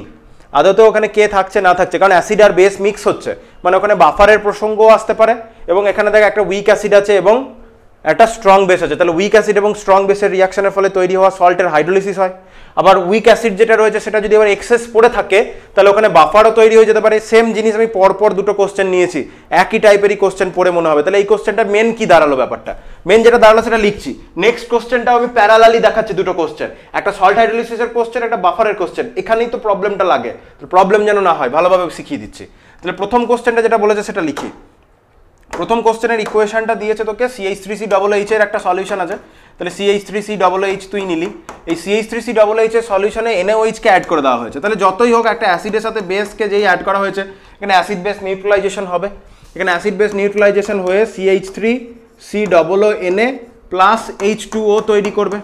আদতে ওখানে কে থাকছে না থাকছে, কারণ অ্যাসিড আর বেস মিক্স হচ্ছে, মানে ওখানে বাফারের প্রসঙ্গও আসতে পারে, এবং এখানে দেখ একটা উইক অ্যাসিড আছে এবং একটা স্ট্রং বেস আছে, তাহলে উইক অ্যাসিড এবং স্ট্রং বেসের রিয়াকশনের ফলে তৈরি হওয়া সল্টের হাইড্রোলিসিস হয়। আবার উইক অ্যাসিড যেটা রয়েছে সেটা যদি আবার এক্সেস পড়ে থাকে তাহলে ওখানে বাফারও তৈরি হয়ে যেতে পারে। সেম জিনিস আমি পরপর দুটো কোশ্চেন নিয়েছি, একই টাইপেরই কোশ্চেন পড়ে মনে হবে, তাহলে এই কোশ্চেনটা মেন কি দাঁড়ালো, ব্যাপারটা মেন যেটা দাঁড়ালো সেটা লিখছি। নেক্সট কোশ্চেনটাও আমি প্যারালালি দেখাচ্ছি, দুটো কোশ্চেন, একটা সল্ট হাইড্রোলিসিসের কোশ্চেন, একটা বাফারের কোশ্চেন, এখানেই তো প্রবলেমটা লাগে, প্রবলেম যেন না হয় ভালোভাবে শিখিয়ে দিচ্ছি। তাহলে প্রথম কোশ্চেনটা যেটা বলেছে সেটা লিখি। প্রথম কোশ্চেনের ইকুয়েশনটা দিয়েছে তোকে, CH3COOH এর একটা সলিউশন আছে, তাহলে CH3COOH তুই নিলি, এই CH3COOH এর সলিউশনে NaOH কে অ্যাড করে দেওয়া হয়েছে, তাহলে যতই হোক একটা অ্যাসিডের সাথে বেসকে যেই অ্যাড করা হয়েছে এখানে অ্যাসিড বেস নিউট্রালাইজেশন হবে, এখানে অ্যাসিড বেস নিউট্রালাইজেশন হয়ে CH3COONA প্লাস H2O তৈরি করবে।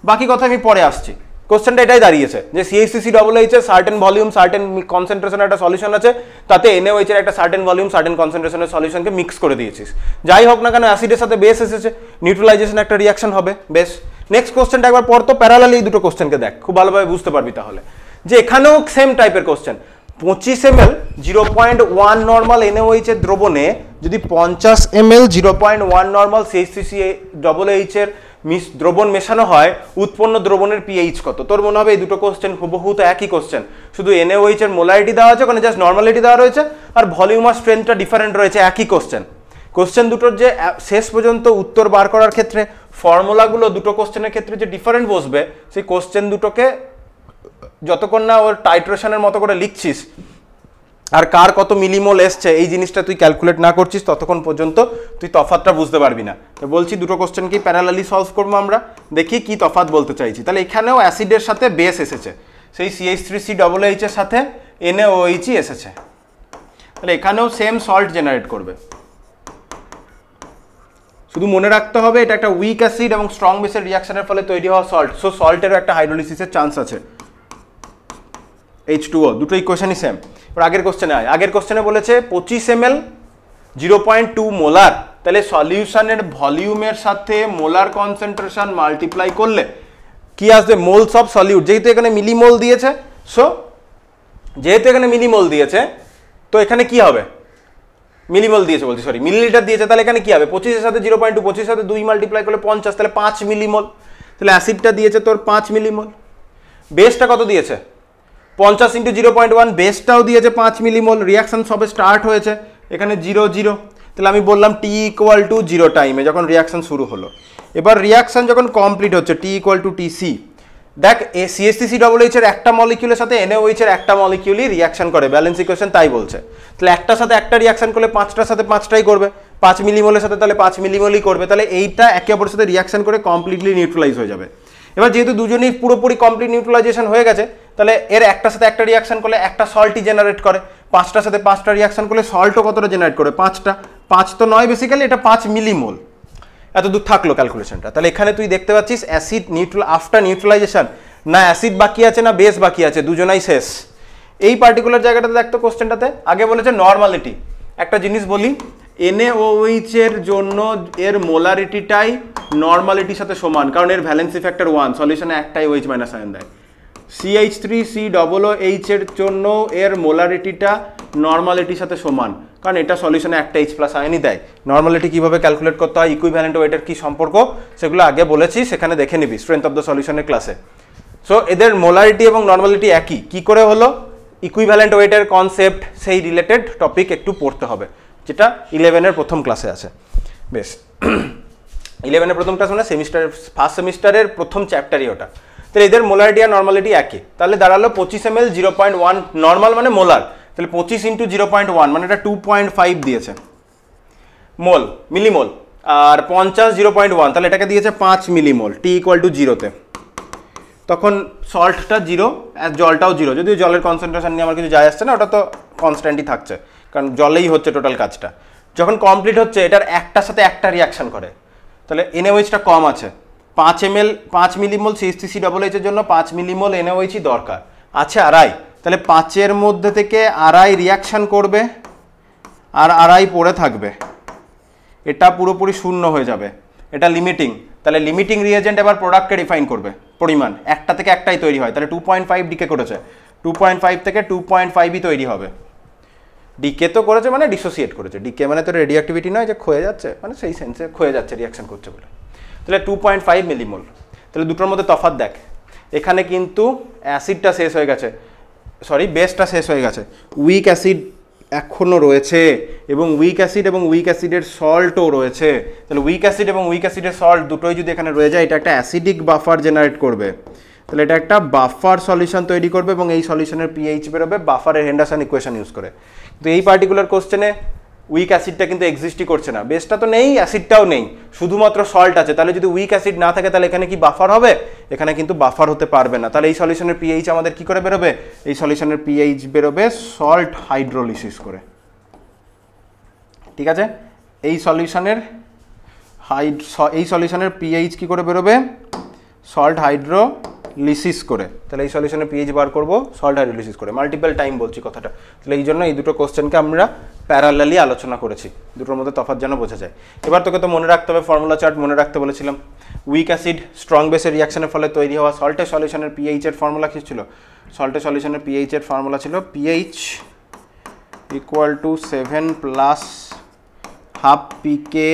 বাকি কথা আমি পরে আসছি, কোশ্চেনটা এটাই দাঁড়িয়েছে যে CH3COOH এর সার্টেন ভলিউম সার্টেন কনসেন্ট্রেশনের একটা সলিউশন আছে, তাতে NaOH এর একটা সার্টেন ভলিউম সার্টেন কনসেন্ট্রেশনের সলিউশনকে মিক্স করে দিয়েছিস। যাই হোক না কেন অ্যাসিডের সাথে বেস এসেছে, নিউট্রালাইজেশন একটা রিয়াকশন হবে, বেশ। নেক্সট কোশ্চেনটা একবার পড়তো, প্যারালালি এই দুটো কোশ্চেনকে দেখ, খুব ভালোভাবে বুঝতে পারবি তাহলে যে এখানেও সেম টাইপের কোশ্চেন। 25 ml 0.1 নর্মাল NaOH এর দ্রবণে যদি 50 ml 0.1 নর্মাল CH3COOH এর দ্রবণ মেশানো হয়, উৎপন্ন দ্রবণের পিএইচ কত? তোর মনে হবে এই দুটো কোশ্চেন হুবহু তো একই কোশ্চেন, শুধু NaOH এর মোলারিটি দেওয়া আছে, ওখানে জাস্ট নর্মালিটি দেওয়া রয়েছে, আর ভলিউম আর স্ট্রেংথটা ডিফারেন্ট রয়েছে, একই কোশ্চেন। কোশ্চেন দুটোর যে শেষ পর্যন্ত উত্তর বার করার ক্ষেত্রে ফর্মুলাগুলো দুটো কোশ্চেনের ক্ষেত্রে যে ডিফারেন্ট বসবে, সেই কোশ্চেন দুটোকে যতক্ষণ না ওর টাইট্রেশনের মতো করে লিখছিস আর কার কত মিলিমোল এসছে এই জিনিসটা তুই ক্যালকুলেট না করছিস ততক্ষণ পর্যন্ত তুই তফাতটা বুঝতে পারবি না। তো বলছি দুটো কোশ্চেনকেই প্যারালালি সলভ করবো আমরা, দেখি কি তফাৎ বলতে চাইছি। তাহলে এখানেও অ্যাসিডের সাথে বেস এসেছে, সেই CH3COOH এর সাথে NaOH এসেছে, তাহলে এখানেও সেম সল্ট জেনারেট করবে। শুধু মনে রাখতে হবে এটা একটা উইক অ্যাসিড এবং স্ট্রং বেসের রিয়াকশনের ফলে তৈরি হওয়া সল্ট, সো সল্টেরও একটা হাইড্রোলিসিসের চান্স আছে। H2O দুটো ইকুয়েশনই সেম। এবার আগের কোশ্চেনে আয়, আগের কোশ্চেনে বলেছে 25 ml 0.2 মোলার, তাহলে সলিউশনের ভলিউমের সাথে মোলার কনসেন্ট্রেশন মাল্টিপ্লাই করলে কি আসবে? Moles of solute. যেহেতু এখানে মিলিমোল দিয়েছে, সো যেহেতু এখানে মিলিমোল দিয়েছে তো এখানে কি হবে? মিলিমোল দিয়েছে বলছি, সরি মিলিলিটার দিয়েছে, তাহলে এখানে কি হবে? 25 এর সাথে 0.2, 25 এর সাথে 2 মাল্টিপ্লাই করলে 50, তাহলে 5 মিলিমোল। তাহলে অ্যাসিডটা দিয়েছে তোর 5 মিলিমোল। বেসটা কত দিয়েছে? 50 × 0.1, বেসটাও দিয়েছে 5 মিলিমোল। রিয়াকশন সবে স্টার্ট হয়েছে, এখানে 0 0, তাহলে আমি বললাম T = 0 টাইমে যখন রিয়াকশন শুরু হলো। এবার রিয়াকশন যখন কমপ্লিট হচ্ছে T = TC, দেখ CH3COOH এর একটা মলিকিউলের সাথে NaOH এর একটা মলিকিউলই রিয়াকশন করে, ব্যালেন্স ইকুয়েশন তাই বলছে। তাহলে একটার সাথে একটা রিয়াকশন করলে পাঁচটার সাথে পাঁচটাই করবে, 5 মিলিমোলের সাথে তাহলে 5 মিলিমোলই করবে, তাহলে এইটা একে অপরের সাথে রিয়াকশন করে কমপ্লিটলি নিউট্রালাইজ হয়ে যাবে। এবার যেহেতু দুজনেই পুরোপুরি কমপ্লিট নিউট্রালাইজেশন হয়ে গেছে, তাহলে এর একটার সাথে একটা রিয়াকশন করলে একটা সল্টই জেনারেট করে, পাঁচটার সাথে পাঁচটা রিয়াকশন করলে সল্টও কতটা জেনারেট করে? 5টা। 5 তো নয় বেসিক্যালি, এটা 5 মিলিমোল। এত দূর থাকলো ক্যালকুলেশনটা। তাহলে এখানে তুই দেখতে পাচ্ছিস অ্যাসিড আফটার নিউট্রালাইজেশন না অ্যাসিড বাকি আছে না বেস বাকি আছে, দুজনাই শেষ। এই পার্টিকুলার জায়গাটাতে দেখতো কোশ্চেনটাতে আগে বলেছে নর্মালিটি। একটা জিনিস বলি, NaOH এর জন্য এর মোলারিটিটাই নর্মালিটির সাথে সমান, কারণ এর ভ্যালেন্সি ফ্যাক্টর 1, সলিউশনে একটাই OH- আয়ন দেয়। CH3COOH এর জন্য এর মোলারিটিটা নর্মালিটির সাথে সমান, কারণ এটা সলিউশনে একটা H+ আয়নই দেয়। নর্মালিটি কিভাবে ক্যালকুলেট করতে হয়, ইকুইভ্যালেন্ট ওয়েটের কি সম্পর্ক, সেগুলো আগে বলেছি, সেখানে দেখে নিবি স্ট্রেংথ অফ দ্য সলিউশনের ক্লাসে। সো এদের মোলারিটি এবং নর্মালিটি একই, কি করে হলো? ইকুইভ্যালেন্ট ওয়েটের কনসেপ্ট, সেই রিলেটেড টপিক একটু পড়তে হবে, যেটা 11 এর প্রথম ক্লাসে আছে। বেশ, 11-এর প্রথম ক্লাস মানে সেমিস্টারের ফার্স্ট সেমিস্টারের প্রথম চ্যাপ্টারই ওটা। তাহলে এদের মোলারিটি আর নর্মালিটি একই, তাহলে দাঁড়ালো 25 ml 0.1 নর্মাল মানে মোলার, তাহলে 25 ইন্টু 0.1 মানে এটা 2.5 দিয়েছে মোল মিলিমোল, আর 50 0.1 তাহলে এটাকে দিয়েছে 5 মিলিমোল, টি ইকুয়াল টু 0-তে। তখন সল্টটা 0 আর জলটাও 0, যদিও জলের কনসেন্ট্রেশন নিয়ে আমার কিছু যায় আসছে না, ওটা তো কনস্ট্যান্টই থাকছে কারণ জলেই হচ্ছে টোটাল কাজটা। যখন কমপ্লিট হচ্ছে এটার একটার সাথে একটা রিয়াকশন করে, তাহলে এনএওএইচটা কম আছে, 5 মিলিমোল CH3COOH এর জন্য 5 মিলিমোল এনএওএইচই দরকার আছে আড়াই, তাহলে 5-এর মধ্যে থেকে আড়াই রিয়াকশন করবে আর আড়াই পড়ে থাকবে, এটা পুরোপুরি শূন্য হয়ে যাবে, এটা লিমিটিং। তাহলে লিমিটিং রিয়েজেন্ট এবার প্রোডাক্টকে ডিফাইন করবে পরিমাণ, একটা থেকে একটাই তৈরি হয়, তাহলে 2.5 ডিকে করেছে, 2.5 থেকে 2.5ই তৈরি হবে। ডিকে তো করেছে মানে ডিসোসিয়েট করেছে, ডিকে মানে তো রেডিও অ্যাক্টিভিটি নয় যে ক্ষয়ে যাচ্ছে, মানে সেই সেন্সে ক্ষয়ে যাচ্ছে রিয়াকশন করছে বলে। তাহলে 2.5 মিলিমোল, তাহলে দুটোর মধ্যে তফাৎ দেখ, এখানে কিন্তু অ্যাসিডটা শেষ হয়ে গেছে, সরি বেসটা শেষ হয়ে গেছে, উইক অ্যাসিড এখনও রয়েছে এবং উইক অ্যাসিডের সল্টও রয়েছে। তাহলে উইক অ্যাসিড এবং উইক অ্যাসিডের সল্ট দুটোই যদি এখানে রয়ে যায়, এটা একটা অ্যাসিডিক বাফার জেনারেট করবে, তাহলে এটা একটা বাফার সলিউশন তৈরি করবে এবং এই সলিউশনের পিএইচ বেরোবে বাফারের হেন্ডারসন ইকুয়েশন ইউজ করে। তো এই পার্টিকুলার কোশ্চেনে উইক অ্যাসিডটা কিন্তু এক্সিস্টই করছে না, বেসটা তো নেই, অ্যাসিডটাও নেই, শুধুমাত্র সল্ট আছে। তাহলে যদি উইক অ্যাসিড না থাকে তাহলে এখানে কি বাফার হবে? এখানে কিন্তু বাফার হতে পারবে না। তাহলে এই সলিউশনের পিএইচ আমাদের কি করে বেরোবে? এই সলিউশনের পিএইচ বেরোবে সল্ট হাইড্রোলিসিস করে, ঠিক আছে? এই সলিউশনের পিএইচ কি করে বেরোবে? সল্ট হাইড্রোলিসিস করে। তাহলে এই সলিউশনের পিএইচ বার করবো সল্ট হাইড্রোলিসিস করে, মাল্টিপল টাইম বলছি কথাটা। তাহলে এই জন্য এই দুটো কোশ্চেনকে আমরা প্যারালালি আলোচনা করেছি, দুটোর মধ্যে তফাৎ যেন বোঝা যায়। এবার তোকে তো মনে রাখতে হবে, ফর্মুলা চার্ট মনে রাখতে বলেছিলাম। উইক অ্যাসিড স্ট্রং বেসের রিয়াকশনের ফলে তৈরি হওয়া সল্টের সলিউশনের পিএইচের ফর্মুলা কি ছিল? সল্টের সলিউশনের পিএইচের ফর্মুলা ছিল pH equal to 7 plus half pK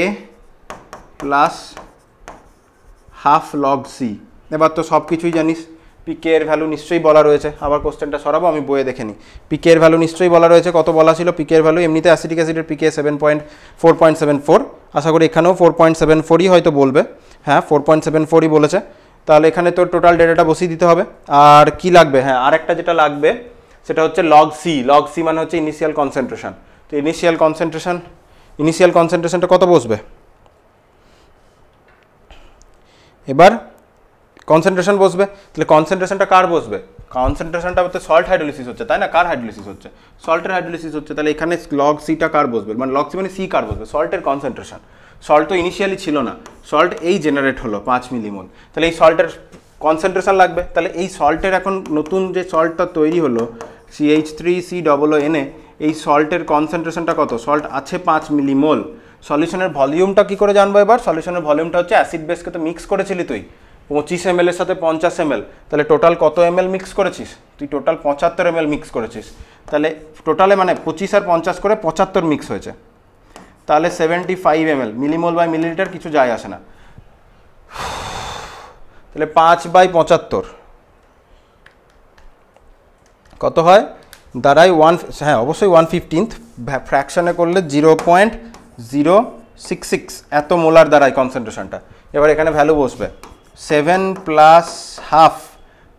plus half log C. এবার তো সব কিছুই জানিস, পিকে এর ভ্যালু নিশ্চয়ই বলা রয়েছে, আবার কোশ্চেনটা সরাবো, আমি বইয়ে দেখে নিই। পিকে এর ভ্যালু নিশ্চয়ই বলা রয়েছে, কত বলা ছিল পিকে এর ভ্যালু? এমনিতে অ্যাসিটিক অ্যাসিডের পিকে 4.74, আশা করি এখানেও 4.74ই হয়তো বলবে, হ্যাঁ 4.74ই বলেছে। তাহলে এখানে তোর টোটাল ডেটাটা বসিয়ে দিতে হবে। আর কি লাগবে? হ্যাঁ আর একটা যেটা লাগবে সেটা হচ্ছে লগ সি। লগ সি মানে হচ্ছে ইনিশিয়াল কনসেন্ট্রেশন। তো ইনিশিয়াল কনসেন্ট্রেশনটা কত বসবে? এবার কনসেন্ট্রেশন বসবে, তাহলে কনসেন্ট্রেশনটা কার বসবে? কনসেন্ট্রেশনটা হচ্ছে সল্ট হাইড্রোলিসিস হচ্ছে, তাই না? কার হাইড্রোলিসিস হচ্ছে? সল্টের হাইড্রোলিসিস হচ্ছে। তাহলে এখানে লগ সিটা কার বসবে? মানে লগ সি মানে সি কার বসবে? সল্টের কনসেন্ট্রেশন। সল্ট তো ইনিশিয়ালি ছিল না, সল্ট এই জেনারেট হলো 5 মিলিমোল, তাহলে এই সল্টের কনসেন্ট্রেশন লাগবে। তাহলে এই সল্টের এখন নতুন যে সল্টটা তৈরি হলো CH3COONA, এই সল্টের কনসেন্ট্রেশনটা কত? সল্ট আছে 5 মিলিমোল। সলিউশনের ভলিউমটা কি করে জানবো এবার? সলিউশনের ভলিউমটা হচ্ছে অ্যাসিড বেসকে তো মিক্স করেছিলি তুই 25 ml এর সাথে 50 ml, তাহলে টোটাল কত ml মিক্স করেছিস তুই? টোটাল 75 ml মিক্স করেছিস। তাহলে টোটালে মানে 25 আর 50 করে 75 মিক্স হয়েছে, তাহলে 75 ml, মিলিমোল বাই মিলিলিটার কিছু যায় আসে না। তাহলে 5/75 কত হয়? দাঁড়ায় 1, হ্যাঁ অবশ্যই 1/15, ফ্র্যাকশনে করলে 0.066 এত মোলার দাঁড়ায় কনসেন্ট্রেশনটা। এবার এখানে ভ্যালু বসবে 7 প্লাস হাফ,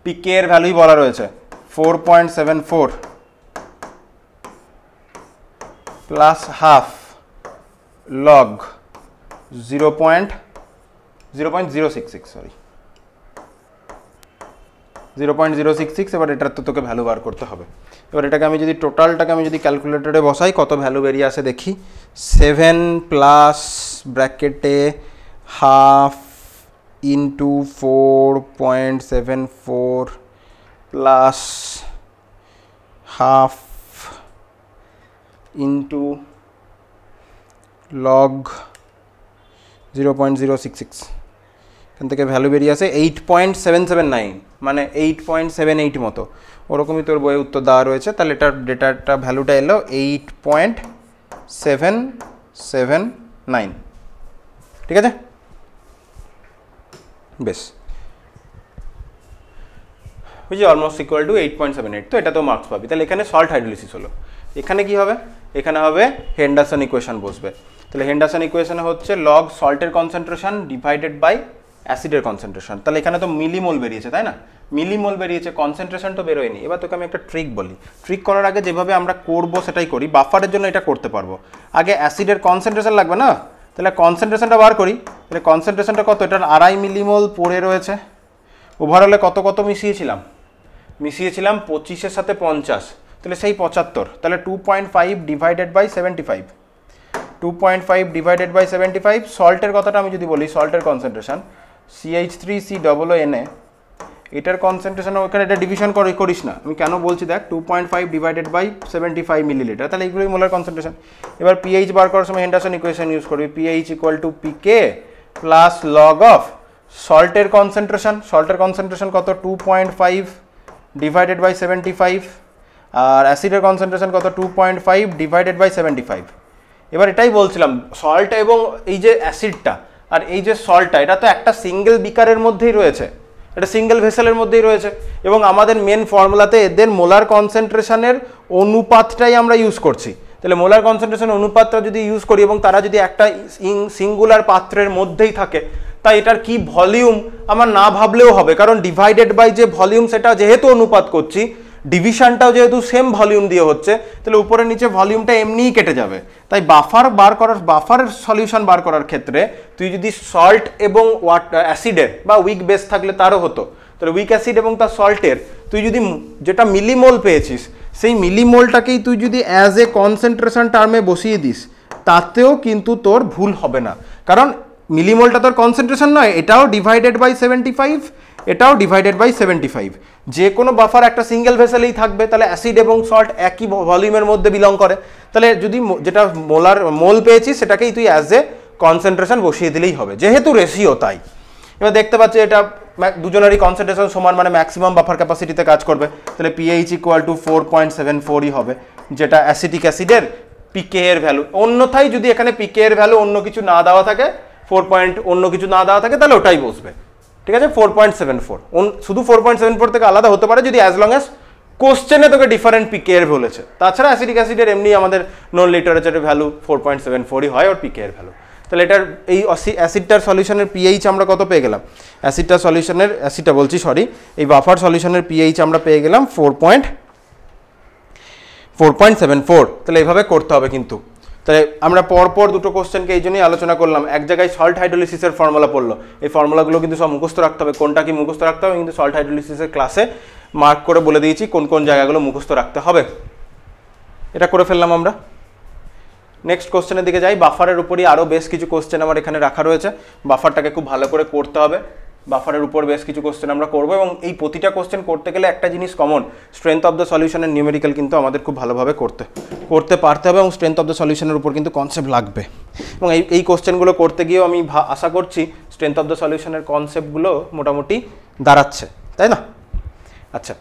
পিকে এর ভ্যালুই বলা রয়েছে 4.74 প্লাস হাফ লগ 0.066, সরি 0.066। এবার এটার তো তোকে ভ্যালু বার করতে হবে। এবার এটাকে আমি যদি টোটালটাকে আমি যদি ক্যালকুলেটরে বসাই কত ভ্যালু বেরিয়ে আসে দেখি। 7 প্লাস ব্র্যাকেটে half into 4.74 plus half into log 0.066, এখান থেকে ভ্যালু বেরিয়ে আসে 8.779, মানে 8.78 মতো, ওরকমই তোর বইয়ে উত্তর দেওয়া রয়েছে। তাহলে এটার ডেটাটা ভ্যালুটা এলো 8.779, ঠিক আছে? বেশ, বুঝলি অলমোস্ট ইকুয়াল টু 8.78, তো এটা তো মার্কস পাবি। তাহলে এখানে সল্ট হাইড্রোলিসিস হলো। এখানে কি হবে? এখানে হবে হেন্ডারসন ইকুয়েশন বসবে। তাহলে হেন্ডারসন ইকুয়েশনে হচ্ছে লগ সল্টের কনসেন্ট্রেশন ডিভাইডেড বাই অ্যাসিডের কনসেন্ট্রেশন। তাহলে এখানে তো মিলিমোল বেরিয়েছে, তাই না? মিলিমোল বেরিয়েছে, কনসেন্ট্রেশন তো বেরোয়নি। এবার তোকে আমি একটা ট্রিক বলি। ট্রিক করার আগে যেভাবে আমরা করবো সেটাই করি। বাফারের জন্য এটা করতে পারবো। আগে অ্যাসিডের কনসেন্ট্রেশন লাগবে না, তাহলে কনসেন্ট্রেশনটা বার করি। তাহলে কনসেন্ট্রেশনটা কত? এটার 2.5 মিলিমোল পড়ে রয়েছে। ওভারঅলে কত কত মিশিয়েছিলাম? 25-এর সাথে 50, তাহলে সেই 75। তাহলে 2.5 ডিভাইডেড বাই 75, 2.5 ডিভাইডেড বাই 75। সল্টের কথাটা আমি যদি বলি, সল্টের কনসেন্ট্রেশন CH3COONA, এটার কনসেন্ট্রেশন ওখানে এটা ডিভিশন করিস না। আমি কেন বলছি দেখ, 2.5 ডিভাইডেড বাই 75 মিলিলিটার, তাহলে এইগুলোই মোলার কনসেন্ট্রেশন। এবার পিএইচ বার করার সময় হেন্ডারসন ইকুয়েশন ইউজ করবি। PH equal to pK plus log of সল্টের কনসেন্ট্রেশন। সল্টের কনসেন্ট্রেশন কত? 2.5 ডিভাইডেড বাই 75। আর অ্যাসিডের কনসেন্ট্রেশন কত? 2.5 ডিভাইডেড বাই 75। এবার এটাই বলছিলাম, সল্ট এবং এই যে অ্যাসিডটা আর এই যে সল্টটা, এটা তো একটা সিঙ্গেল বিকারের মধ্যেই রয়েছে, এটা সিঙ্গেল ভেসেলের মধ্যেই রয়েছে। এবং আমাদের মেন ফর্মুলাতে এদের মোলার কনসেন্ট্রেশনের অনুপাতটাই আমরা ইউজ করছি। তাহলে মোলার কনসেন্ট্রেশন অনুপাতটা যদি ইউজ করি এবং তারা যদি একটা সিঙ্গুলার পাত্রের মধ্যেই থাকে, তাই এটার কি ভলিউম আমার না ভাবলেও হবে, কারণ ডিভাইডেড বাই যে ভলিউম সেটা যেহেতু অনুপাত করছি, ডিভিশনটাও যেহেতু সেম ভলিউম দিয়ে হচ্ছে, তাহলে উপরে নিচে ভলিউমটা এমনিই কেটে যাবে। তাই বাফারের সলিউশন বার করার ক্ষেত্রে তুই যদি সল্ট এবং অ্যাসিডের বা উইক বেস থাকলে তারও হতো, তাহলে উইক অ্যাসিড এবং তার সল্টের তুই যদি যেটা মিলিমোল পেয়েছিস, সেই মিলিমোলটাকেই তুই যদি অ্যাজ এ কনসেন্ট্রেশন টার্মে বসিয়ে দিস, তাতেও কিন্তু তোর ভুল হবে না। কারণ মিলিমোলটা তোর কনসেন্ট্রেশন নয়, এটাও ডিভাইডেড বাই 75, এটাও ডিভাইডেড বাই 75। যে কোনো বাফার একটা সিঙ্গেল ভেসেলেই থাকবে, তাহলে অ্যাসিড এবং সল্ট একই ভলিউমের মধ্যে বিলং করে। তাহলে যদি যেটা মোল পেয়েছিস সেটাকেই তুই অ্যাজ এ কনসেন্ট্রেশন বসিয়ে দিলেই হবে, যেহেতু রেশিও তাই। এবার দেখতে পাচ্ছি এটা দুজনেরই কনসেন্ট্রেশন সমান, মানে ম্যাক্সিমাম বাফার ক্যাপাসিটিতে কাজ করবে। তাহলে পিএইচ ইকুয়াল টু 4.74ই হবে, যেটা অ্যাসিটিক অ্যাসিডের পিকে এর ভ্যালু। অন্যথায় যদি এখানে পিকে এর ভ্যালু অন্য কিছু না দেওয়া থাকে, অন্য কিছু না দেওয়া থাকে, তাহলে ওটাই বসবে। ঠিক আছে, 4.74 শুধু 4.74 থেকে আলাদা হতে পারে যদি অ্যাজ লং অ্যাজ কোশ্চেনে তোকে ডিফারেন্ট পিকে এর বলেছে। তাছাড়া অ্যাসিটিক অ্যাসিডের এমনি আমাদের নন লিটারেচারের ভ্যালু 4.74ই হয় ওর পিকে এর ভ্যালু। তাহলে এটার এই অ্যাসিডটার সলিউশনের পিএইচ আমরা কত পেয়ে গেলাম? এই বাফার সলিউশনের পিএইচ আমরা পেয়ে গেলাম 4.74। তাহলে এইভাবে করতে হবে কিন্তু। তাই আমরা পরপর দুটো কোশ্চেনকে এই জন্যই আলোচনা করলাম। এক জায়গায় সল্ট হাইড্রোলিসিসের ফর্মুলা পড়লো, এই ফর্মুলাগুলো কিন্তু সব মুখস্থ রাখতে হবে। কোনটা কি মুখস্থ রাখতে হবে কিন্তু সল্ট হাইড্রোলিসিসের ক্লাসে মার্ক করে বলে দিয়েছি কোন কোন জায়গাগুলো মুখস্থ রাখতে হবে। এটা করে ফেললাম আমরা। নেক্সট কোশ্চেনের দিকে যাই। বাফারের উপরই আরও বেশ কিছু কোশ্চেন আমার এখানে রাখা রয়েছে। বাফারটাকে খুব ভালো করে করতে হবে। বাফারের উপর বেশ কিছু কোশ্চেন আমরা করবো, এবং এই প্রতিটা কোশ্চেন করতে গেলে একটা জিনিস কমন, স্ট্রেংথ অফ দ্য সলিউশনের নিউমেরিক্যাল কিন্তু আমাদের খুব ভালোভাবে করতে পারতে হবে, এবং স্ট্রেংথ অফ দ্য সলিউশনের উপর কিন্তু কনসেপ্ট লাগবে। এবং এই কোশ্চেনগুলো করতে গিয়েও আমি আশা করছি স্ট্রেংথ অফ দ্য সলিউশনের কনসেপ্টগুলো মোটামুটি দাঁড়াচ্ছে, তাই না? আচ্ছা,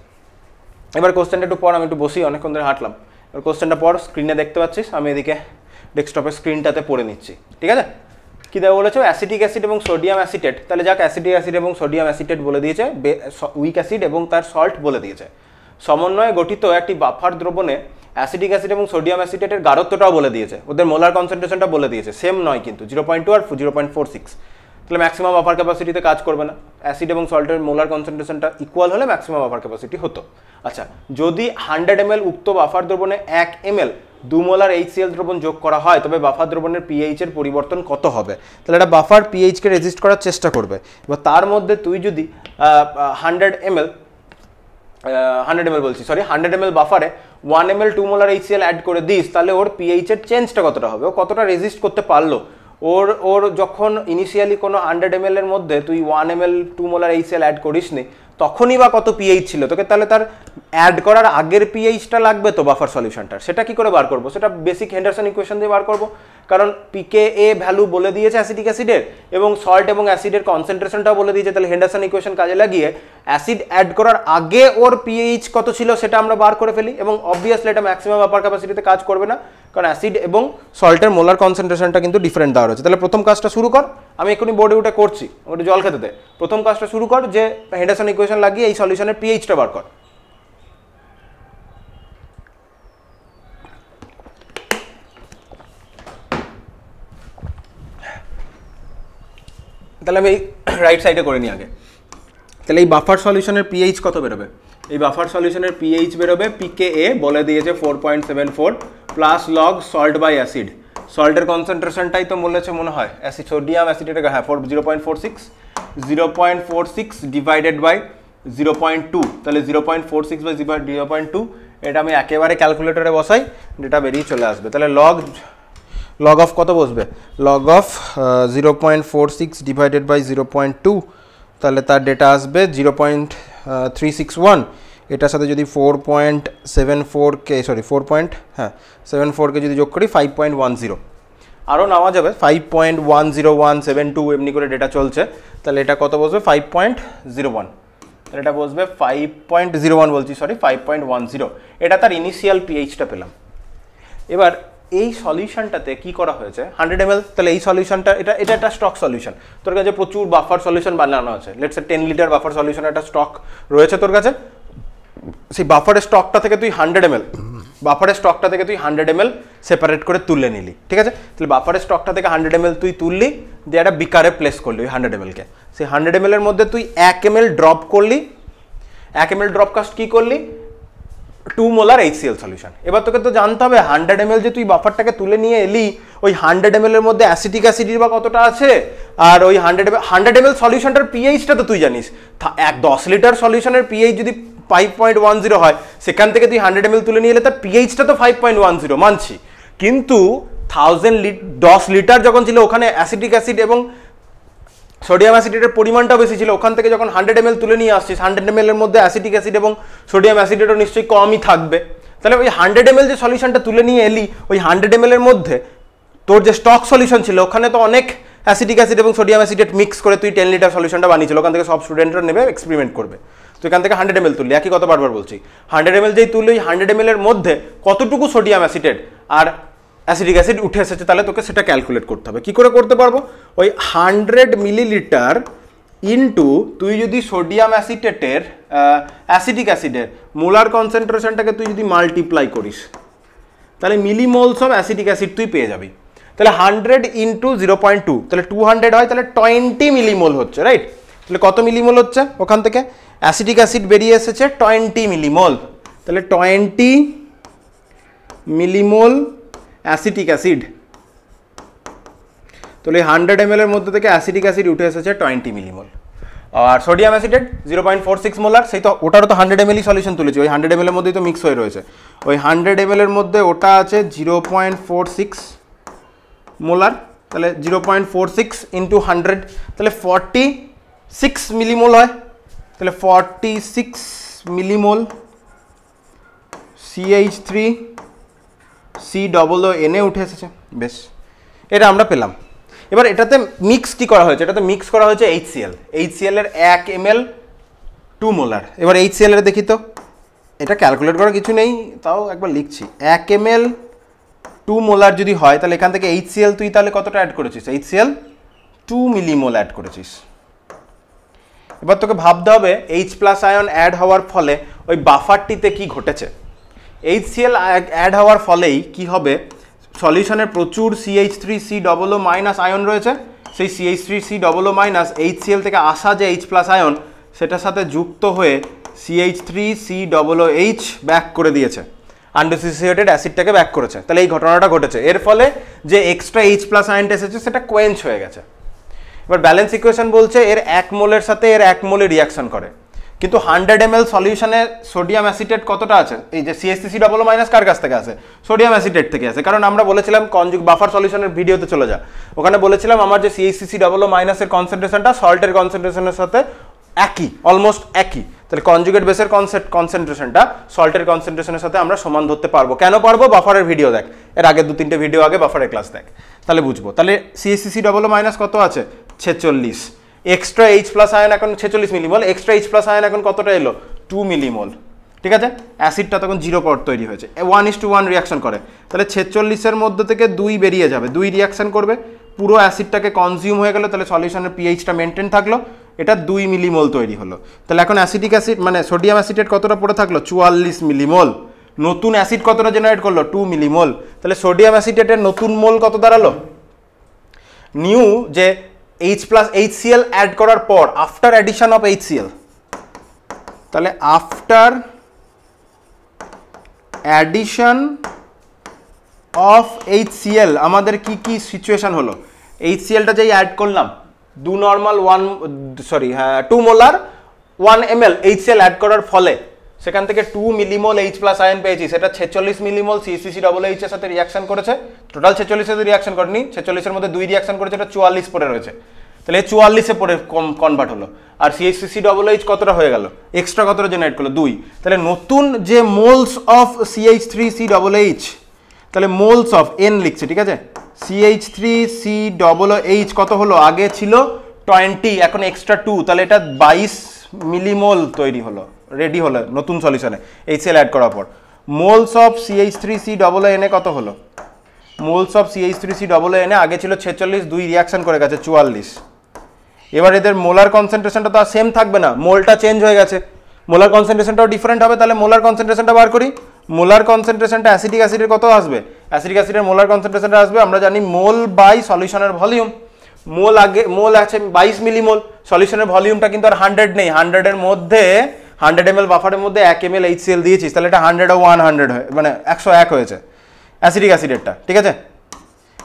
এবার কোশ্চেনটা একটু পর, আমি একটু বসি, অনেকক্ষণ ধরে হাঁটলাম। এবার কোশ্চেনটা পর, স্ক্রিনে দেখতে পাচ্ছিস, আমি এদিকে ডেস্কটপের স্ক্রিনটাতে পড়ে নিচ্ছি। ঠিক আছে, কী দেওয়া বলেছে? অ্যাসিটিক অ্যাসিড এবং সোডিয়াম অ্যাসিটেট। তাহলে যাক অ্যাসিটিক অ্যাসিড এবং সোডিয়াম অ্যাসিটেট বলে দিয়েছে, উইক অ্যাসিড এবং তার সল্ট বলে দিয়েছে। সমন্বয়ে গঠিত একটি বাফার দ্রবণে অ্যাসিটিক অ্যাসিড এবং সোডিয়াম অ্যাসিটেটের গাঢ়ত্বটাও বলে দিয়েছে, ওদের মোলার কনসেন্ট্রেশনটা বলে দিয়েছে। সেম নয় কিন্তু, 0.2 আর 0.46। তাহলে ম্যাক্সিমাম বাফার ক্যাপাসিটিতে কাজ করবে না। অ্যাসিড এবং সল্টের মোলার কনসেন্ট্রেশনটা ইকুয়াল হলে ম্যাক্সিমাম বাফার ক্যাপাসিটি হতো। আচ্ছা, যদি 100 ml উক্ত বাফার দ্রবণে 1 ml 2 মোলার HCl দ্রবণ যোগ করা হয়, তবে বাফার দ্রবণের পিএইচ এর পরিবর্তন কত হবে? তাহলে এটা বাফার পিএইচকে রেজিস্ট করার চেষ্টা করবে। এবার তার মধ্যে তুই যদি 100 ml বাফারে 1 ml 2 মোলার HCl অ্যাড করে দিস, তাহলে ওর পিএইচ এর চেঞ্জটা কতটা হবে, ও কতটা রেজিস্ট করতে পারলো। ওর যখন ইনিশিয়ালি কোনো 100 ml এর মধ্যে তুই 1 ml 2 মোলার HCl অ্যাড করিসনি, তখনই বা কত পিএইচ ছিল তোকে, তাহলে তার অ্যাড করার আগের পিএইচটা লাগবে তো বাফার সলিউশনটার। সেটা কি করে বার করবো? সেটা বেসিক হেন্ডারসন ইকুয়েশন দিয়ে বার করবো, কারণ পিকে এ ভ্যালু বলে দিয়েছে অ্যাসিটিক অ্যাসিডের, এবং সল্ট এবং অ্যাসিডের কনসেন্ট্রেশনটাও বলে দিয়েছে। তাহলে হেন্ডারসন ইকুয়েশন কাজে লাগিয়ে অ্যাসিড অ্যাড করার আগে ওর পিএইচ কত ছিল সেটা আমরা বার করে ফেলি, এবং অবভিয়াসলি এটা ম্যাক্সিমাম বাফার ক্যাপাসিটিতে কাজ করবে না, কারণ অ্যাসিড এবং সল্টের মোলার কনসেন্ট্রেশনটা কিন্তু ডিফারেন্ট দেওয়া রয়েছে। তাহলে প্রথম কাজটা শুরু কর, আমি এক্ষুনি বোর্ডে উঠে করছি, ওটা জল খেতে দে। প্রথম কাজটা শুরু কর যে হেন্ডারসন ইকুয়েশন লাগিয়ে এই সলিউশনের পিএইচটা বার কর। তাহলে আমি রাইট সাইডে করে নিই আগে। তাহলে এই বাফার সলিউশনের পিএইচ কত বেরোবে? এই বাফার সলিউশনের পিএইচ বেরোবে পিকেএ বলে দিয়েছে 4.74 plus log salt by acid. সল্টের কনসেন্ট্রেশনটাই তো বলেছে মনে হয়, অ্যাসিড সোডিয়াম অ্যাসিডের, হ্যাঁ 0.46 ডিভাইডেড বাই 0.2, তাহলে 0.46 বাই 0.2, এটা আমি একেবারে ক্যালকুলেটরে বসাই, ডেটা বেরিয়ে চলে আসবে। তাহলে লগ অফ কত বসবে? লগ অফ 0.46 ডিভাইডেড বাই 0.2, তাহলে তার ডেটা আসবে 0.361। এটার সাথে যদি 4.74কে যদি যোগ করি 5.10, আরও নেওয়া যাবে 5.10172 এমনি করে ডেটা চলছে। তাহলে এটা কত বসবে? 5.01। তাহলে এটা বসবে 5.01 বলছি, সরি 5.10। এটা তার ইনিশিয়াল পিএইচটা পেলাম। এবার এই সলিউশনটাতে কি করা হয়েছে? 100 ml। তাহলে এই সলিউশনটা এটা একটা স্টক সলিউশন, তোর কাছে প্রচুর বাফার সলিউশন বানানো আছে, let's say 10 litre buffer solution একটা স্টক রয়েছে তোর কাছে। সেই বাফারের স্টকটা থেকে তুই 100 ml সেপারেট করে তুলে নিলি, ঠিক আছে? তাহলে বাফারের স্টকটা থেকে 100 ml তুই তুললি, দিয়ে একটা বিকারে প্লেস করলি ওই 100 ml-কে। সেই 100 ml এর মধ্যে তুই 1 ml ড্রপ করলি, 1 ml ড্রপ কাস্ট কি করলি? 2 মোলার HCl সলিউশন। এবার তোকে তো জানতে হবে 100 ml যে তুই বাফারটাকে তুলে নিয়ে এলি, ওই 100 ml এর মধ্যে অ্যাসিটিক অ্যাসিডের বা কতটা আছে, আর ওই 100 ml সলিউশনটার পিএইচটা তো তুই জানিস। 10 লিটার সলিউশনের পিএইচ যদি 5.10 হয়, সেখান থেকে তুই 100 ml তুলে নিয়ে এলে তার পিএইচটা তো 5.10 মানছি, কিন্তু 10 লিটার যখন ছিল ওখানে অ্যাসিটিক অ্যাসিড এবং সোডিয়াম অ্যাসিডেটের পরিমাণটাও বেশি ছিল, ওখান থেকে যখন 100 ml তুলে নিয়ে আসছিস 100 ml এর মধ্যে অ্যাসিটিক অ্যাসিড এবং সোডিয়াম অ্যাসিডেটও নিশ্চয়ই কমই থাকবে। তাহলে ওই 100 ml যে সলিউশনটা তুলে নিয়ে এলি, ওই 100 ml এর মধ্যে তোর যে স্টক সলিউশন ছিল ওখানে তো অনেক অ্যাসিটিক অ্যাসিড এবং সোডিয়াম অ্যাসিডেট মিক্স করে তুই 10 লিটার সলিউশনটা বানিয়েছিল, ওখান থেকে সব স্টুডেন্টরা নেবে এক্সপেরিমেন্ট করবে। তো এখান থেকে 100 ml তুললি, একই কথা বারবার বলছি, 100 ml যেই তুললি, 100 ml এর মধ্যে কতটুকু সোডিয়াম অ্যাসিডেট আর অ্যাসিটিক অ্যাসিড উঠে এসেছে, তাহলে তোকে সেটা ক্যালকুলেট করতে হবে। কী করে করতে পারবো? ওই 100 মিলিলিটার ইন্টু তুই যদি সোডিয়াম অ্যাসিটেটের অ্যাসিটিক অ্যাসিডের মোলার কনসেন্ট্রেশনটাকে তুই যদি মাল্টিপ্লাই করিস, তাহলে মিলিমোলস অফ অ্যাসিটিক অ্যাসিড তুই পেয়ে যাবি। তাহলে 100 ইন্টু 0.2, তাহলে 200 হয়, তাহলে 20 মিলিমোল হচ্ছে, রাইট? তাহলে কত মিলিমোল হচ্ছে? ওখান থেকে অ্যাসিটিক অ্যাসিড বেরিয়ে এসেছে 20 মিলিমোল, তাহলে 20 মিলিমোল অ্যাসিটিক অ্যাসিড। তাহলে 100 ml এর মধ্যে থেকে অ্যাসিটিক অ্যাসিড উঠে এসেছে 20 মিলিমোল। আর সোডিয়াম অ্যাসিডেট 0.46 মোলার, সেই তো ওটারও তো 100 ml সলিউশন তুলেছি, ওই 100 ml এর মধ্যেই তো মিক্স হয়ে রয়েছে। ওই 100 ml এর মধ্যে ওটা আছে 0.46 মোলার, তাহলে 0.46 ইন্টু 100, তাহলে 46 মিলিমোল হয়। তাহলে 46 মিলিমোল CH3COO উঠে এসেছে, বেশ, এটা আমরা পেলাম। এবার এটাতে মিক্স কি করা হয়েছে? এটাতে মিক্স করা হয়েছে HCl এর 1 ml 2 মোলার। এবার HCl এর দেখি তো, এটা ক্যালকুলেট করার কিছু নেই, তাও একবার লিখছি। 1 ml 2 মোলার যদি হয়, তাহলে এখান থেকে HCl তুই তাহলে কতটা অ্যাড করেছিস? HCl 2 মিলিমোল অ্যাড করেছিস। এবার তোকে ভাবতে হবে H+ আয়ন অ্যাড হওয়ার ফলে ওই বাফারটিতে কি ঘটেছে। HCl অ্যাড হওয়ার ফলেই কি হবে, সলিউশনের প্রচুর CH3COO মাইনাস আয়ন রয়েছে, সেই CH3COO মাইনাস HCl থেকে আসা যে H+ আয়ন সেটার সাথে যুক্ত হয়ে CH3COOH ব্যাক করে দিয়েছে, আনডিসোসিয়েটেড অ্যাসিডটাকে ব্যাক করেছে। তাহলে এই ঘটনাটা ঘটেছে, এর ফলে যে এক্সট্রা H+ আয়নটা এসেছে সেটা কোয়েঞ্চ হয়ে গেছে। এবার ব্যালেন্স ইকুয়েশন বলছে এর 1 মোলের সাথে এর 1 মোলে রিয়াকশন করে, কিন্তু 100 ml সলিউশনে সোডিয়াম অ্যাসিটেট কতটা আছে? এই যে CH3COO মাইনাস কার কাছ থেকে আছে? সোডিয়াম অ্যাসিটেট থেকে আছে। কারণ আমরা বলেছিলাম বাফার সলিউশনের ভিডিওতে চলে যা, ওখানে বলেছিলাম আমার যে CH3COO মাইনাসের কনসেন্ট্রেশনটা সল্টের কনসেন্ট্রেশনের সাথে একই, অলমোস্ট একই। তাহলে কনজুগেট বেসের কনসেন্ট্রেশনটা সল্টের কনসেন্ট্রেশনের সাথে আমরা সমান ধরতে পারবো। কেন পারবো? বাফারের ভিডিও দেখ, এর আগে 2-3টে ভিডিও আগে বাফারের ক্লাস দেখ, তাহলে বুঝবো। তাহলে CH3COO মাইনাস কত আছে? 46। এক্সট্রা H+ আয়ন এখন 46 মিলিমোল, এক্সট্রা H+ আয়ন এখন কতটা এলো? 2 মিলিমোল, ঠিক আছে? অ্যাসিডটা তখন 0 পর তৈরি হয়েছে, 1:1 রিয়াকশন করে, তাহলে 46-এর মধ্যে থেকে 2 বেরিয়ে যাবে, 2 রিয়াকশন করবে, পুরো অ্যাসিডটাকে কনজিউম হয়ে গেল, তাহলে সলিউশনের পিএইচটা মেনটেন থাকলো, এটা 2 মিলিমোল তৈরি হলো। তাহলে এখন অ্যাসিটিক অ্যাসিড মানে সোডিয়াম অ্যাসিডেট কতটা পড়ে থাকলো? 44 মিলিমোল। নতুন অ্যাসিড কতটা জেনারেট করলো? 2 মিলিমোল। তাহলে সোডিয়াম অ্যাসিডেটের নতুন মোল কত দাঁড়ালো? নিউ যে H প্লাস HCl অ্যাড করার পর আফটার অ্যাডিশন অফ HCl, তাহলে আফটার অ্যাডিশন অফ HCl আমাদের কি কি সিচুয়েশন হলো? HClটা যেই অ্যাড করলাম 2 normal 2 molar 1 ml HCl add করার ফলে সেখান থেকে 2 মিলিমোল H প্লাস আয়ন পেয়েছি, সেটা 46 মিলিমোল CH3COOH এর সাথে রিয়াকশন করেছে। টোটাল 46 এর রিয়াকশন করেনি, 46 এর মধ্যে 2 রিয়াকশন করেছে, এটা 44 পরে রয়েছে, তাহলে 44 এ পরে কনভার্ট হলো। আর CH3COOH কতটা হয়ে গেল, এক্সট্রা কতটা জেনারেট করলো 2, তাহলে নতুন যে মোলস অফ CH3COOH, তাহলে মোলস অফ n লিখছে, ঠিক আছে, CH3COOH কত হলো, আগে ছিল 20, এখন এক্সট্রা 2, তাহলে এটা 22 মিলিমোল তৈরি হলো, রেডি হলো নতুন সলিউশনে HCl অ্যাড করার পর। মোলস অফ CH3COON কত হলো, মোলস অফ CH3COON আগে ছিল 46, 2 রিয়াকশন করে গেছে 44। এবার এদের মোলার কনসেন্ট্রেশনটা তো আর সেম থাকবে না, মোলটা চেঞ্জ হয়ে গেছে, মোলার কনসেন্ট্রেশনটাও ডিফারেন্ট হবে, তাহলে মোলার কনসেন্ট্রেশনটা বার করি। মোলার কনসেন্ট্রেশনটা অ্যাসিটিক অ্যাসিডের কত আসবে, অ্যাসিটিক অ্যাসিডের মোলার কনসেন্ট্রেশনটা আসবে, আমরা জানি মোল বাই সলিউশনের ভলিউম। মোল আছে 22 মিলিমোল, সলিউশনের ভলিউমটা কিন্তু আর 100 নেই, 100 এর মধ্যে 100 ml বাফারের মধ্যে 1 ml HCl দিয়েছিস, তাহলে এটা 100 ও 100 হয়, মানে 101 হয়েছে অ্যাসিটিক অ্যাসিডেরটা, ঠিক আছে।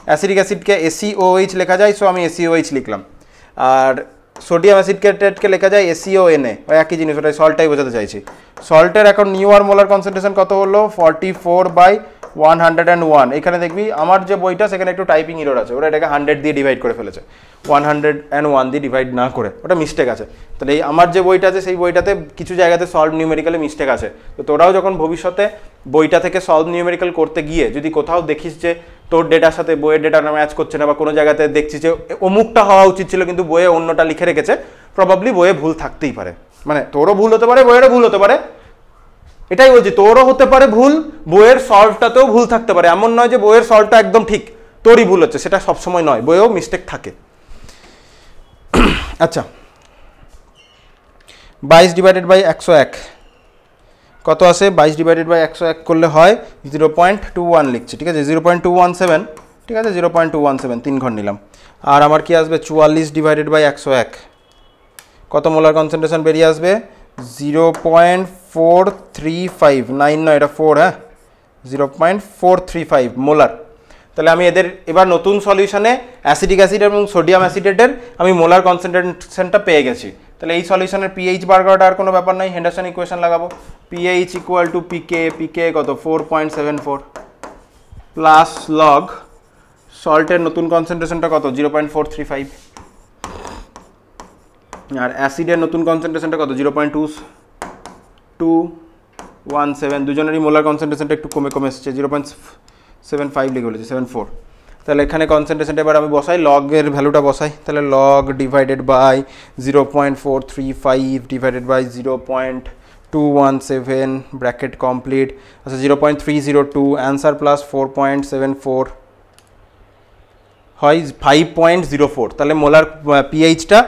অ্যাসিটিক অ্যাসিডকে ACOH লেখা যায়, সো আমি ACOH লিখলাম। আর সোডিয়াম অ্যাসিডকে লেখা যায় ACONA, ওই একই জিনিস, ওটাই সল্টটাই বোঝাতে চাইছি। সল্টের এখন নিউ আর মোলার কনসেন্ট্রেশন কত হলো, 44/101। এখানে দেখবি আমার যে বইটা সেখানে একটু টাইপিং এরর আছে, ওরা এটাকে 100 দিয়ে ডিভাইড করে ফেলেছে, 101 দিয়ে ডিভাইড না করে, ওটা মিস্টেক আছে। তাহলে এই আমার যে বইটা আছে সেই বইটাতে কিছু জায়গাতে সলভ নিউমেরিক্যালে মিস্টেক আছে, তো তোরাও যখন ভবিষ্যতে বইটা থেকে সলভ নিউমেরিক্যাল করতে গিয়ে যদি কোথাও দেখিস যে তোর ডেটার সাথে বইয়ের ডেটা ম্যাচ করছে না, বা কোনো জায়গাতে দেখছিস যে অমুকটা হওয়া উচিত ছিল কিন্তু বইয়ে অন্যটা লিখে রেখেছে, প্রবাবলি বইয়ে ভুল থাকতেই পারে, মানে তোরও ভুল হতে পারে, বইয়েরও ভুল হতে পারে, এটাই বলছি, তোরও হতে পারে ভুল, বইয়ের সলভটাতেও ভুল থাকতে পারে, এমন নয় যে বইয়ের সলভটা একদম ঠিক, তোরই ভুল হচ্ছে, সেটা সবসময় নয়, বইয়েও মিস্টেক থাকে। আচ্ছা, 22/101 কত আসে, 22/101 করলে হয় 0.21 লিখছি, ঠিক আছে, 0.217, ঠিক আছে, 0.217, 3 ঘর নিলাম। আর আমার কি আসবে, 44/101 কত মোলার কনসেন্ট্রেশন বেরিয়ে আসবে, 0.435, 9 নয়, এটা 4, হ্যাঁ, 0.435 মোলার। তাহলে আমি এদের এবার নতুন সলিউশনে অ্যাসিটিক অ্যাসিড এবং সোডিয়াম অ্যাসিটেটের আমি মোলার কনসেন্ট্রেশনটা পেয়ে গেছি। তাহলে এই সলিউশনের পিএইচ বার করাটা আর কোনো ব্যাপার নাই, হেন্ডারসন ইকুয়েশন লাগাবো, পিএইচ ইকুয়াল টু পিকে কত 4.74 প্লাস লগ সল্টের নতুন কনসেন্ট্রেশনটা কত 0.435, আর অ্যাসিডের নতুন কনসেন্ট্রেশনটা কত 0.217, দুজনেরই মোলার কনসেন্ট্রেশনটা একটু কমে এসেছে, 0.75 লিখে বলেছে 74। তাহলে এখানে কনসেন্ট্রেশনটা এবার আমি বসাই, লগের ভ্যালুটা বসাই, তাহলে log divided by 0.435 divided by 0.217 bracket complete, আচ্ছা 0.302, অ্যান্সার প্লাস 4.74 হয় 5.04। তাহলে মোলার পিএইচটা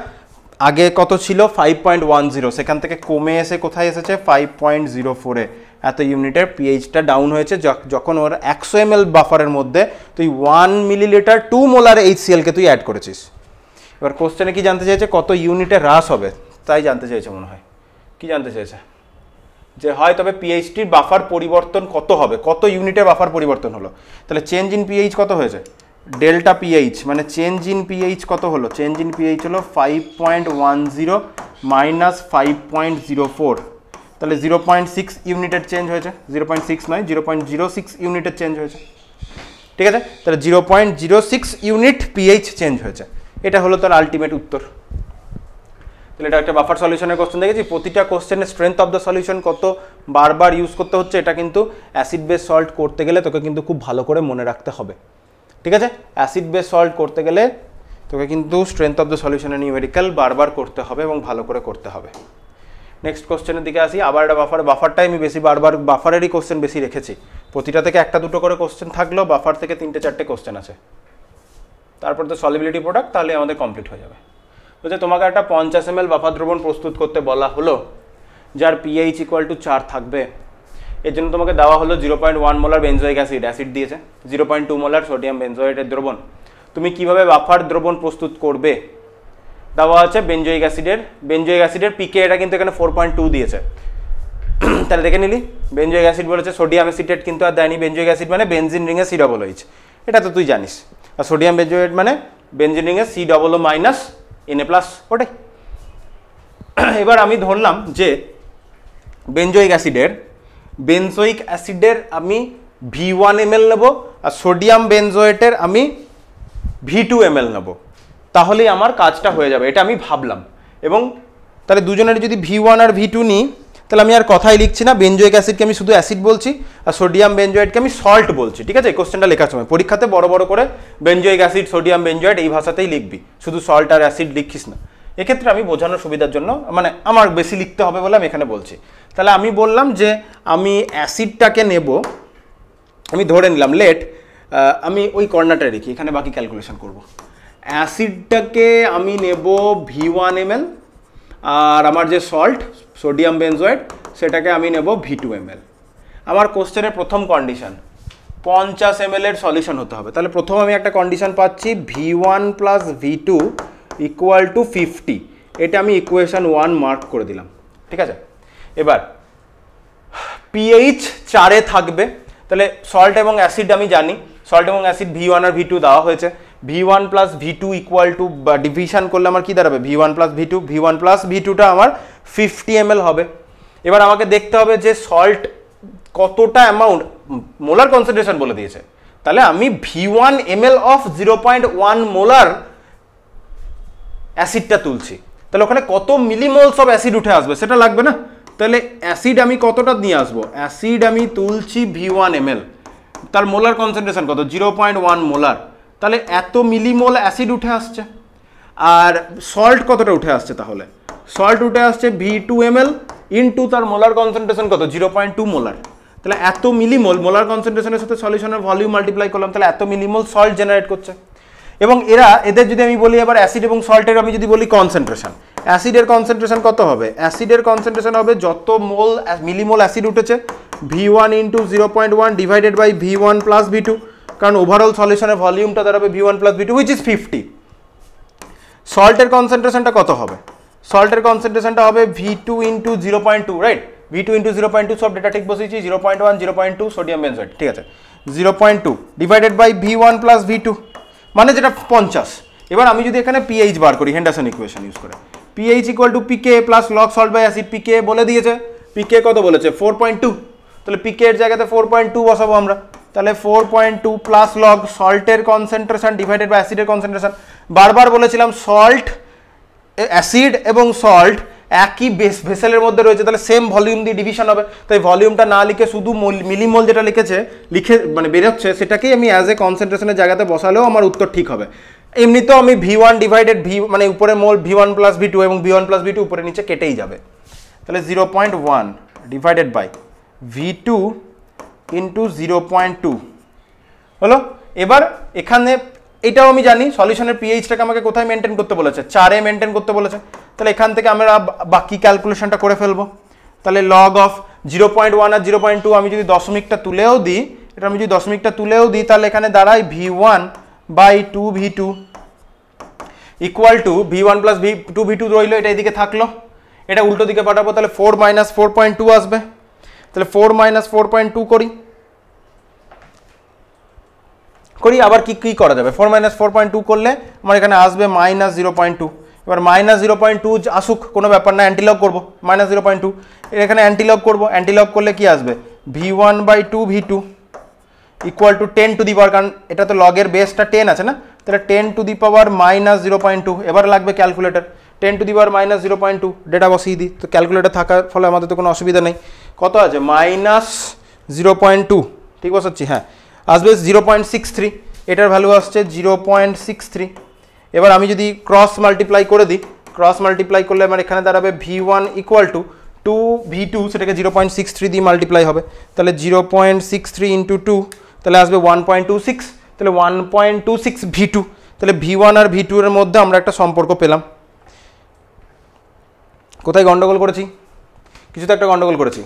আগে কত ছিল 5.10, সেখান থেকে কমে এসে কোথায় এসেছে 5.04-এ, এত ইউনিটের পিএইচটা ডাউন হয়েছে যখন ওর 100 ml বাফারের মধ্যে তুই 1 মিলিলিটার 2 মোলার HCl-কে তুই অ্যাড করেছিস। এবার কোশ্চেনে কি জানতে চাইছে, কত ইউনিটে হ্রাস হবে, তাই জানতে চাইছে মনে হয়, কি জানতে চাইছে যে হয় তবে পিএইচটির বাফার পরিবর্তন কত হবে, কত ইউনিটের বাফার পরিবর্তন হলো। তাহলে চেঞ্জ ইন পিএইচ কত হয়েছে, ডেল্টা পিএইচ মানে চেঞ্জ ইন পিএইচ কত হলো, চেঞ্জ ইন পিএইচ হলো 5.10 মাইনাস 5.04, তাহলে 0.6 ইউনিটের চেঞ্জ হয়েছে, 0.6 নয় 0.06 ইউনিটের চেঞ্জ হয়েছে, ঠিক আছে। তাহলে 0.06 ইউনিট পিএইচ চেঞ্জ হয়েছে, এটা হলো তার আলটিমেট উত্তর। তাহলে এটা একটা বাফার সলিউশনের কোশ্চেন দেখেছি, প্রতিটা কোশ্চেনের স্ট্রেংথ অফ দ্য সলিউশন কত বারবার ইউজ করতে হচ্ছে, এটা কিন্তু অ্যাসিড বেস সল্ট করতে গেলে তোকে কিন্তু খুব ভালো করে মনে রাখতে হবে, ঠিক আছে। অ্যাসিড বেস সল্ট করতে গেলে তোকে কিন্তু স্ট্রেংথ অফ দ্য সলিউশনের নিউমেরিক্যাল বারবার করতে হবে এবং ভালো করে করতে হবে। নেক্সট কোশ্চেনের দিকে আসি, আবার একটা বাফারটাই আমি বেশি বারবার বাফারেরই কোশ্চেন বেশি রেখেছি, প্রতিটা থেকে একটা দুটো করে কোশ্চেন থাকলেও বাফার থেকে 3-4টে কোশ্চেন আছে, তারপর তো সলিবিলিটি প্রোডাক্ট, তাহলে আমাদের কমপ্লিট হয়ে যাবে। বলছে তোমাকে একটা 50 ml বাফার দ্রবণ প্রস্তুত করতে বলা হলো, যার পিএইচ ইকুয়াল টু 4 থাকবে, এর জন্য তোমাকে দেওয়া হলো 0.1 মোলার বেনজোইক অ্যাসিড দিয়েছে, 0.2 মোলার সোডিয়াম বেনজোয়েটের দ্রবণ। তুমি কিভাবে বাফার দ্রবণ প্রস্তুত করবে দেওয়া আছে বেনজোইক অ্যাসিডের পিকে, এটা কিন্তু এখানে 4.2 দিয়েছে। তাহলে দেখে নিলি বেনজোইক অ্যাসিড বলেছে, সোডিয়াম অ্যাসিটেট কিন্তু আর দেয়নি। বেনজোইক অ্যাসিড মানে বেনজিন রিংয়ে C+H, এটা তো তুই জানিস। আর সোডিয়াম বেনজোয়েট মানে বেনজিন রিংয়ে C+O- Na+, ওটাই। এবার আমি ধরলাম যে বেনজোইক অ্যাসিডের আমি V1 ml নেব, আর সোডিয়াম বেনজোয়েটের আমি V2 ml নেব, তাহলেই আমার কাজটা হয়ে যাবে, এটা আমি ভাবলাম। এবং তাহলে দুজনের যদি V1 আর V2 নিই, তাহলে আমি আর কথাই লিখছি না, বেনজোইক অ্যাসিডকে আমি শুধু অ্যাসিড বলছি, আর সোডিয়াম বেনজোয়েটকে আমি সল্ট বলছি। ঠিক আছে, এই কোশ্চেনটা লেখার সময় পরীক্ষাতে বড় বড় করে বেনজোইক অ্যাসিড, সোডিয়াম বেনজোয়েট এই ভাষাতেই লিখবি, শুধু সল্ট আর অ্যাসিড লিখিস না। এক্ষেত্রে আমি বোঝানোর সুবিধার জন্য, মানে আমার বেশি লিখতে হবে বলে আমি এখানে বলছি। তাহলে আমি বললাম যে আমি অ্যাসিডটাকে নেব, আমি ধরে নিলাম লেট, আমি ওই কর্নারটা রেখি, এখানে বাকি ক্যালকুলেশন করব। অ্যাসিডটাকে আমি নেব V1 ml, আর আমার যে সল্ট সোডিয়াম বেনজোয়েট সেটাকে আমি নেব V2 ml। আমার কোশ্চেনের প্রথম কন্ডিশন 50 ml এর সলিউশন হতে হবে। তাহলে প্রথম আমি একটা কন্ডিশন পাচ্ছি V1 + V2 = 50, এটা আমি ইকুয়েশন 1 মার্ক করে দিলাম। ঠিক আছে, এবার pH 4-এ থাকবে। তাহলে সল্ট এবং অ্যাসিড আমি জানি, সল্ট এবং অ্যাসিড V1 আর V2 দেওয়া হয়েছে। V1 + V2 = ডিভিশন করলে আমার কি দাঁড়াবে, V1 + V2, V1 + V2টা আমার 50 ml হবে। এবার আমাকে দেখতে হবে যে সল্ট কতটা অ্যামাউন্ট, মোলার কনসেন্ট্রেশন বলে দিয়েছে, তাহলে আমি V1 ml অফ 0.1 মোলার অ্যাসিডটা তুলছি, তাহলে ওখানে কত মিলিমোলস অফ অ্যাসিড উঠে আসবে সেটা লাগবে না। তাহলে অ্যাসিড আমি কতটা নিয়ে আসবো, অ্যাসিড আমি তুলছি V1 ml, তার মোলার কনসেন্ট্রেশন কত, 0.1 মোলার, তাহলে এত মিলিমোল অ্যাসিড উঠে আসছে। আর সল্ট কতটা উঠে আসছে, তাহলে সল্ট উঠে আসছে V2 ml ইনটু তার মোলার কনসেন্ট্রেশন কত, 0.2 মোলার। তাহলে এত মিলিমোল, মোলার কনসেন্ট্রেশনের সাথে সলিউশনের ভলিউম মাল্টিপ্লাই করলাম, তাহলে এত মিলিমোল সল্ট জেনারেট করছে। এবং এদের যদি আমি বলি এবার অ্যাসিড এবং সল্টের আমি যদি বলি কনসেন্ট্রেশন, অ্যাসিডের কনসেন্ট্রেশন কত হবে, অ্যাসিডের কনসেন্ট্রেশন হবে যত মোল মিলিমোল অ্যাসিড উঠেছে V1 × 0.1 divided by V1 + V2, কারণ ওভারঅল সলিউশনের ভলিউমটা দাঁড়াবে V1 + V2 হুইচ ইজ 50। সল্টের কনসেন্ট্রেশনটা কত হবে, সল্টের কনসেন্ট্রেশনটা হবে V2 × 0.2, রাইট, V2 × 0.2 সব ডেটা ঠিক বসেছি, 0.1 0.2 সোডিয়াম বেনজোয়েট, ঠিক আছে, 0.2 ডিভাইডেড বাই V1 + V2 মানে যেটা 50। এবার আমি যদি এখানে pH বার করি হেন্ডারসন ইকুয়েশন ইউজ করে, pH = pK + log salt by acid, pK বলে দিয়েছে, pK কত বলেছে 4.2, তাহলে pK এর জায়গাতে 4.2 বসাবো আমরা, তাহলে 4.2 প্লাস log সল্টের কনসেন্ট্রেশন ডিভাইডেড বাই অ্যাসিডের কনসেন্ট্রেশন। বারবার বলেছিলাম সল্ট, অ্যাসিড এবং সল্ট একই ভেসেলের মধ্যে রয়েছে, তাহলে সেম ভলিউম দিয়ে ডিভিশন হবে। তাই ভলিউমটা না লিখে শুধু মিলিমোল যেটা লিখে মানে বেরোচ্ছে সেটাকেই আমি অ্যাজ এ কনসেন্ট্রেশনের জায়গাতে বসালেও আমার উত্তর ঠিক হবে। এমনিতেও আমি V1 ডিভাইডেড মানে উপরে মোল V1 + V2 এবং V1 + V2 উপরে নিচে কেটেই যাবে, তাহলে 0.1 ডিভাইডেড বাই V2 × 0.2 হলো। এবার এখানে এটাও আমি জানি সলিউশনের পিএইচটাকে আমাকে কোথায় মেনটেন করতে বলেছে, 4-এ মেনটেন করতে বলেছে। তাহলে এখান থেকে আমরা বাকি ক্যালকুলেশনটা করে ফেলবো। তাহলে লগ অফ 0.1 আর 0.2 আমি যদি দশমিকটা তুলেও দিই, এটা আমি যদি দশমিকটা তুলেও দিই, তাহলে এখানে দাঁড়ায় V1 / 2V2 = V1 + 2V2 রইলো, এটা এদিকে থাকলো, এটা উল্টো দিকে পাঠাবো, তাহলে 4 - 4.2 আসবে। তাহলে 4 - 4.2 করি আবার কি করা যাবে, 4 - 4.2 করলে আমার এখানে আসবে -0.2। এবার -0.2 আসুক, কোনো ব্যাপার না, অ্যান্টিলগ করবো, -0.2 এখানে অ্যান্টিলগ করবো, অ্যান্টিলগ করলে কি আসবে V1 / 2V2 = 10 টু দি পাওয়ার, কারণ এটা তো লগের বেসটা 10 আছে না, তাহলে 10 টু দি পাওয়ার -0.2। এবার লাগবে calculator, 10 to the power -0.2 data বসিয়ে দিই, তো ক্যালকুলেটর থাকার ফলে আমাদের তো কোনো অসুবিধা নেই। কত আছে -0.2, ঠিক বসাচ্ছি, হ্যাঁ আসবে 0.63, এটার ভ্যালু আসছে 0.63। এবার আমি যদি ক্রস মাল্টিপ্লাই করে দিই, ক্রস মাল্টিপ্লাই করলে আমার এখানে দাঁড়াবে V1 = 2V2, সেটাকে 0.63 দিয়ে মাল্টিপ্লাই হবে, তাহলে 0.63 × 2, তাহলে আসবে 1.26, তাহলে 1.26 V2। তাহলে V1 আর V2 এর মধ্যে আমরা একটা সম্পর্ক পেলাম। কোথায় গন্ডগোল করেছি, কিছু তো একটা গন্ডগোল করেছি।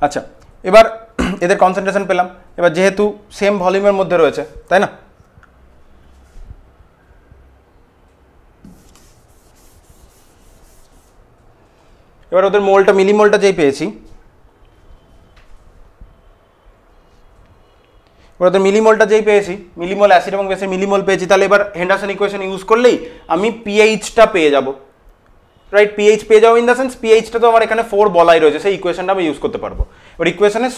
আচ্ছা, এবার এদের কনসেন্ট্রেশন পেলাম। এবার যেহেতু সেম ভলিউমের মধ্যে রয়েছে, তাই না, এবার ওদের মোলটা মিলিমোলটা যেই পেয়েছি, মিলিমোল অ্যাসিড এবং বেসের মিলিমোল পেয়েছি, তাহলে এবার হেন্ডারসন ইকুয়েশন ইউজ করলেই আমি পিএইচটা পেয়ে যাব, রাইট? পিএইচ পেয়ে যাবো ইন দ্য সেন্স পিএইচটা তো আমার এখানে 4 বলাই রয়েছে, সেই ইকুয়েশনটা আমি ইউজ করতে পারবো। এবার ইকুয়েশনে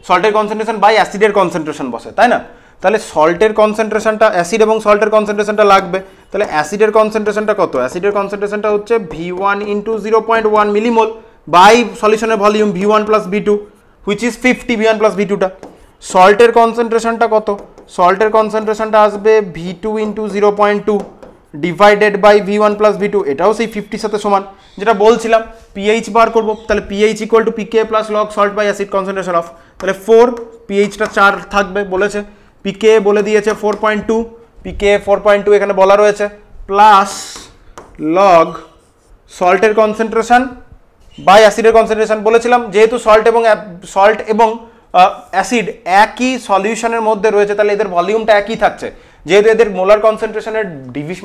সল্টের কনসেন্ট্রেশন বাই অ্যাসিডের কনসেন্ট্রেশন বসে, তাই না? তাহলে সল্টের কনসেন্ট্রেশনটা, অ্যাসিড এবং সল্টের কনসেন্ট্রেশনটা লাগবে, তাহলে অ্যাসিডের কনসেন্ট্রেশনটা কত? অ্যাসিডের কনসেন্ট্রেশনটা হচ্ছে V1 ইন্টু 0.1 মিলিমোল বাই সলিউশনের volume V1 plus V2 which is 50, V1 plus V2টা। সল্টের কনসেন্ট্রেশনটা কত? সল্টের কনসেন্ট্রেশনটা আসবে V2 into 0.2 divided by V1 plus V2, এটাও সেই 50 সাথে সমান, যেটা বলছিলাম পিএইচ বার করবো। তাহলে pH equal to pK plus log salt by acid concentration of, তাহলে 4, পিএইচটা 4 থাকবে বলেছে, পিকে বলে দিয়েছে 4.2, পিকে 4.2 এখানে বলা রয়েছে, প্লাস লগ সল্টের কনসেন্ট্রেশন বাই অ্যাসিডের কনসেন্ট্রেশন। বলেছিলাম যেহেতু সল্ট এবং অ্যাসিড একই সলিউশনের মধ্যে রয়েছে, তাহলে এদের ভলিউমটা একই থাকছে, যেহেতু এদের মোলার কনসেন্ট্রেশনের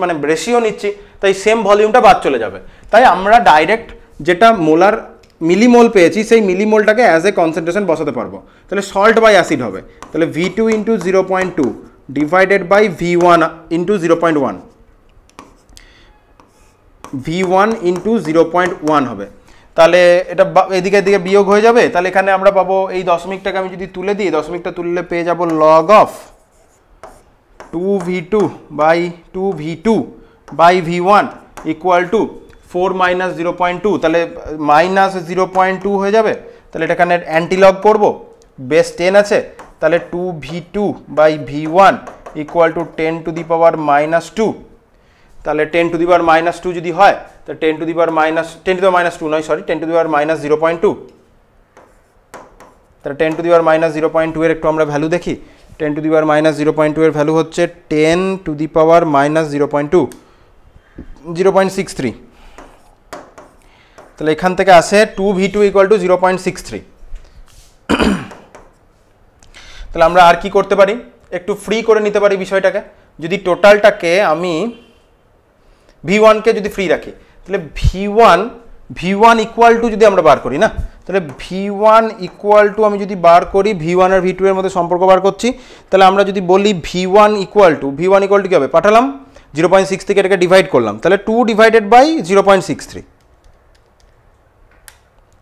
মানে রেশিও নিচ্ছি, তাই সেম ভলিউমটা বাদ চলে যাবে। তাই আমরা ডাইরেক্ট যেটা মোলার মিলিমোল পেয়েছি সেই মিলিমোলটাকে অ্যাজ এ কনসেন্ট্রেশন বসাতে পারবো। তাহলে সল্ট বাই অ্যাসিড হবে, তাহলে V2 into 0.2 divided by V1 into 0.1, V1 into 0.1 হবে। তাহলে এটা এদিকে বিয়োগ হয়ে যাবে, তাহলে এখানে আমরা পাবো এই দশমিকটাকে আমি যদি তুলে দিই, দশমিকটা তুললে পেয়ে যাবো log of 2V2 by 2V2 by V1 equal to 4 minus 0.2, তাহলে মাইনাস 0.2 হয়ে যাবে। তাহলে এটা এখানে অ্যান্টিলগ করবো, বেস 10 আছে, তাহলে 2V2 by V1 equal to 10 to the power minus 2, তাহলে 10 টু দি পাওয়ার মাইনাস 2 যদি হয়, তাহলে 10 টু দি পাওয়ার মাইনাস 2 নয়, sorry 10 to the power minus 0.2, তাহলে 10 টু দি পাওয়ার মাইনাস 0.2 এর একটু আমরা ভ্যালু দেখি। 10 টু দি পাওয়ার মাইনাস 0.2 এর ভ্যালু হচ্ছে 10 টু দি পাওয়ার মাইনাস 0.2, 0.63, তাহলে এখান থেকে আসে 2V2 ইকুয়াল টু 0.63। তাহলে আমরা আর কি করতে পারি, একটু ফ্রি করে নিতে পারি বিষয়টাকে। যদি টোটালটাকে আমি V1কে যদি ফ্রি রাখি, তাহলে V1 ইকুয়াল টু যদি আমরা বার করি না, তাহলে V1 ইকুয়াল টু আমি যদি বার করি, V1 আর V2 এর মধ্যে সম্পর্ক বার করছি, তাহলে আমরা যদি বলি V1 ইকুয়াল টু কি হবে, পাঠালাম 0.6 থেকে এটাকে ডিভাইড করলাম, তাহলে 2 ডিভাইডেড বাই 0.63,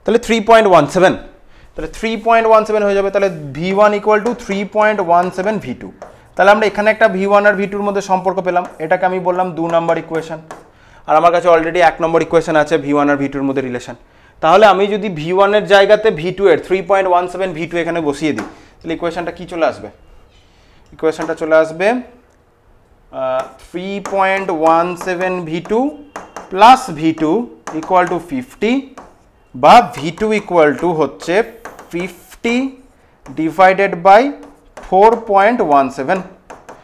তাহলে 3.17, তাহলে 3.17 হয়ে যাবে। তাহলে V1 ইকুয়াল টু 3.17 V2, তাহলে আমরা এখানে একটা V1 আর V2 এর মধ্যে সম্পর্ক পেলাম, এটাকে আমি বললাম 2 নম্বর ইকুয়েশন। আর আমার কাছে অলরেডি 1 নম্বর ইকুয়েশন আছে V1 আর V2 এর মধ্যে রিলেশন। তাহলে আমি যদি V1 এর জায়গাতে V2 এর 3.17 V2 এখানে বসিয়ে দিই, তাহলে ইকুয়েশনটা কি চলে আসবে? ইকুয়েশনটা চলে আসবে 3.17 V2 plus V2 equal to 50, বা V2 ইকুয়াল টু হচ্ছে 50 ডিভাইডেড বাই 4.17,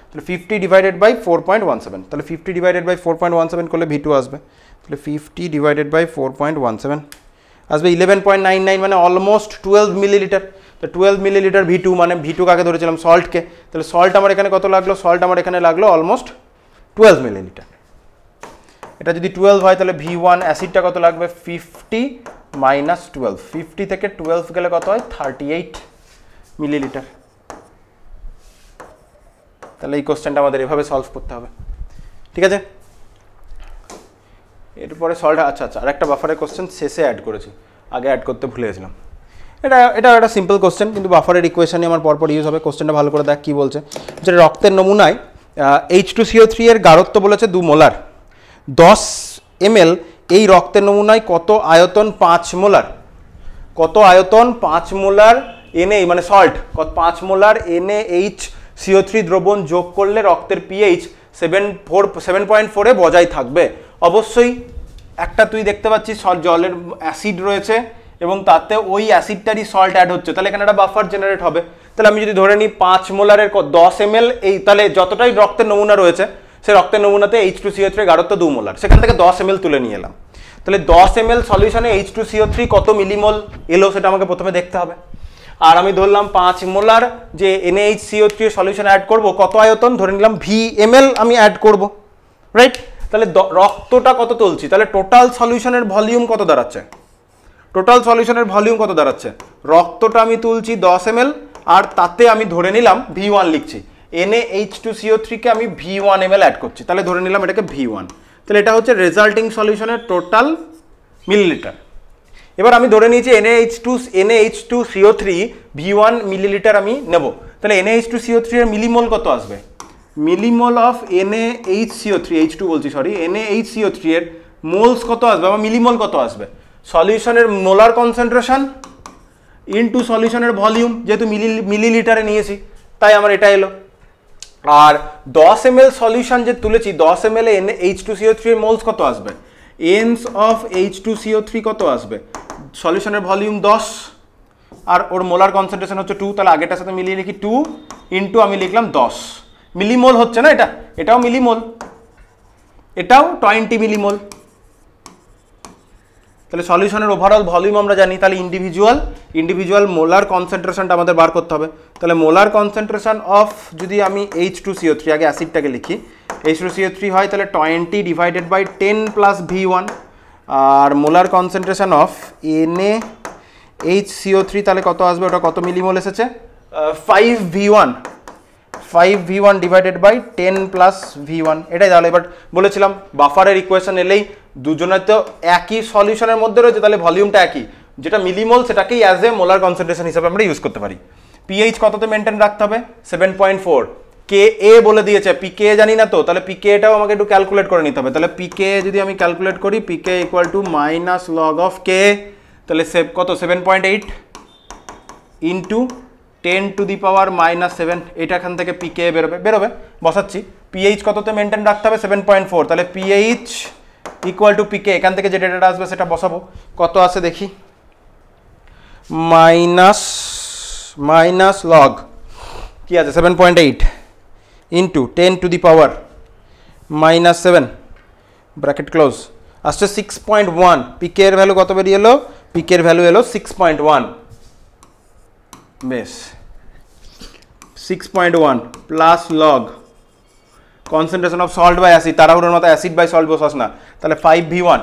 তাহলে 50 ডিভাইডেড বাই 4.17, তাহলে 50 ডিভাইডেড বাই 4.17 করলে V2 আসবে, তাহলে 50 ডিভাইডেড বাই 4.17 আসবে 11.99, মানে অলমোস্ট 12 মিলিলিটার। তো 12 মিলিলিটার V2, মানে V2 কাকে ধরেছিলাম, সল্টকে, তাহলে সল্ট আমার এখানে কত লাগলো, সল্ট আমার এখানে লাগলো অলমোস্ট 12 মিলিলিটার। এটা যদি 12 হয় তাহলে V1 অ্যাসিডটা কত লাগবে, 50 মাইনাস 12, 50 থেকে 12 গেলে কত হয়, 38 মিলিলিটার। তাহলে এই কোশ্চেনটা আমাদের এভাবে সলভ করতে হবে, ঠিক আছে? এরপরে সল্ট, আচ্ছা আর একটা বাফারের কোশ্চেন শেষে অ্যাড করেছি, আগে অ্যাড করতে ভুলে গেছিলাম। এটা একটা সিম্পল কোশ্চেন, কিন্তু বাফারের ইকুয়েশনে আমার পরপর ইউজ হবে। কোশ্চেনটা ভালো করে দেখ কি বলছে, যেটা রক্তের নমুনায় H2CO3 এর গাঢ়ত্ব বলেছে 2 মোলার, 10 ml এই রক্তের নমুনায় কত আয়তন 5 মোলার, কত আয়তন 5 মোলার Na, মানে সল্ট, 5 মোলার NaHCO3 দ্রবণ যোগ করলে রক্তের pH 7.4 এ বজায় থাকবে। অবশ্যই একটা তুই দেখতে পাচ্ছিস জলের অ্যাসিড রয়েছে এবং তাতে ওই অ্যাসিডটারই সল্ট অ্যাড হচ্ছে, তাহলে এখানে একটা বাফার জেনারেট হবে। তাহলে আমি যদি ধরে নিই 5 মোলারের 10 ml, এই তাহলে যতটাই রক্তের নমুনা রয়েছে সেই রক্তের নমুনাতে H2CO3 গাঢ়ত্ব 2 মোলার, সেখান থেকে 10 ml তুলে নিয়ে এলাম। তাহলে 10 ml সলিউশনে H2CO3 কত মিলিমোল এলো সেটা আমাকে প্রথমে দেখতে হবে। আর আমি ধরলাম 5 মোলার যে NaHCO3 সলিউশন অ্যাড করব, কত আয়তন ধরে নিলাম VmL আমি অ্যাড করব, রাইট? তাহলে রক্তটা কত তুলছি, তাহলে টোটাল সলিউশনের ভলিউম কত দাঁড়াচ্ছে, টোটাল সলিউশনের ভলিউম কত দাঁড়াচ্ছে, রক্তটা আমি তুলছি 10 ml আর তাতে আমি ধরে নিলাম V1 লিখছি, NaH2CO3 কে আমি V1 ml অ্যাড করছি, তাহলে ধরে নিলাম এটাকে V1। তাহলে এটা হচ্ছে রেজাল্টিং সলিউশনের টোটাল মিলিলিটার। এবার আমি ধরে নিয়েছি NaH2CO3 V1 মিলিলিটার আমি নেব, তাহলে NaH2CO3 এর মিলিমোল কত আসবে, মিলিমোল অফ NaHCO3 H2 বলছি সরি, NaHCO3 এর মোলস কত আসবে বা মিলিমোল কত আসবে, সলিউশনের মোলার কনসেন্ট্রেশন ইনটু সলিউশনের ভলিউম, যেহেতু মিলিলিটারে নিয়েছি তাই আমার এটা এলো। আর 10 ml সলিউশন যে তুলেছি 10 ml এ H2CO3 এর মোলস কত আসবে, এনস অফ H2CO3 কত আসবে, সলিউশনের ভলিউম 10 আর ওর মোলার কনসেন্ট্রেশন হচ্ছে 2, তাহলে আগেটার সাথে মিলিয়ে লিখি 2 ইন্টু আমি লিখলাম 10 মিলিমোল হচ্ছে না, এটাও মিলিমোল, এটাও 20 মিলিমোল। তাহলে সলিউশনের ওভারঅল ভলিউম আমরা জানি, তাহলে ইন্ডিভিজুয়াল মোলার কনসেন্ট্রেশনটা আমাদের বার করতে হবে। তাহলে মোলার কনসেন্ট্রেশন অফ যদি আমি H2CO3 আগে অ্যাসিডটাকে লিখি, H2CO3 হয় তাহলে 20 ডিভাইডেড বাই 10 প্লাস V1, আর মোলার কনসেন্ট্রেশন অফ NaHCO3 তাহলে কত আসবে, ওটা কত মিলিমোল এসেছে 5V1 divided by 10 plus V1, এটাই তাহলে। এবার বলেছিলাম বাফারের ইকুয়েশন এলেই দুজনের তো একই সলিউশনের মধ্যে রয়েছে, তাহলে ভলিউমটা একই, যেটা মিলিমোল সেটাকেই অ্যাজ এ মোলার কনসেন্ট্রেশন হিসেবে আমরা ইউজ করতে পারি। পিএইচ কততে মেনটেন রাখতে হবে 7.4, Ka বলে দিয়েছে, Pka জানি না তো, তাহলে Pkটাও আমাকে একটু ক্যালকুলেট করে নিতে হবে। তাহলে Pka যদি আমি ক্যালকুলেট করি, Pk equal to minus log of K, তাহলে কত 7.8 into 10 to the power minus 7, এটা এখান থেকে Pka বেরোবে বসাচ্ছি। পিএইচ কততে মেনটেন রাখতে হবে 7.4, তাহলে পিএইচ ইকুয়াল টু Pk, এখান থেকে যে ডেটাটা আসবে সেটা বসাবো, কত আসে দেখি, মাইনাস লগ কি আছে 7.8 into 10 to the power minus 7 bracket close, আসছে 6.1। Pk এর ভ্যালু কত বেরিয়ে এলো, Pk এর ভ্যালু এলো 6.1, বেশ 6.1 plus log concentration of salt by acid, তাড়াহুড়োর মতো অ্যাসিড বাই সল্ট বসাস না, তাহলে 5V1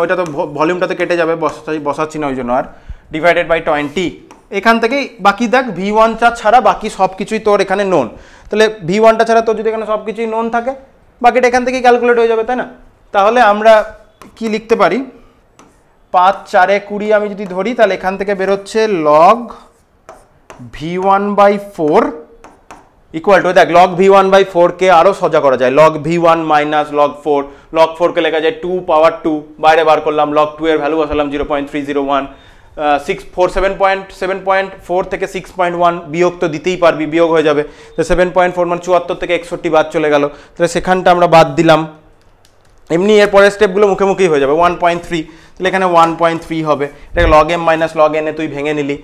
ওইটা তো ভলিউমটাতে কেটে যাবে, বসাচ্ছি না ওই জন্য, আর ডিভাইডেড বাই 20, এখান থেকেই বাকি দেখ V1টা ছাড়া বাকি সব কিছুই তোর এখানে নোন, তাহলে V1টা ছাড়া তোর যদি এখানে সব কিছুই নোন থাকে বাকিটা এখান থেকেই ক্যালকুলেট হয়ে যাবে, তাই না? তাহলে আমরা কি লিখতে পারি, 5 4 20 আমি যদি ধরি, তাহলে এখান থেকে বেরোচ্ছে লগ V1/4 ইকুয়াল টু, দেখ লগ V1/4 কে আরো সোজা করা যায়, log V1 minus log 4, log 4 কে লেখা যায় 2 পাওয়ার 2, বাইরে বার করলাম, লগ 2 এর ভ্যালু বসালাম 0.301, 7.4 থেকে 6.1 বিয়োগ তো দিতেই পারবি, বিয়োগ হয়ে যাবে, তো 7.4 মানে 74 থেকে 61 বাদ চলে গেল, তাহলে সেখানটা আমরা বাদ দিলাম। এমনি এর পরের স্টেপগুলো মুখোমুখি হয়ে যাবে, 1.3, তাহলে এখানে 1.3 হবে, এটাকে log M minus log N এ তুই ভেঙে নিলি,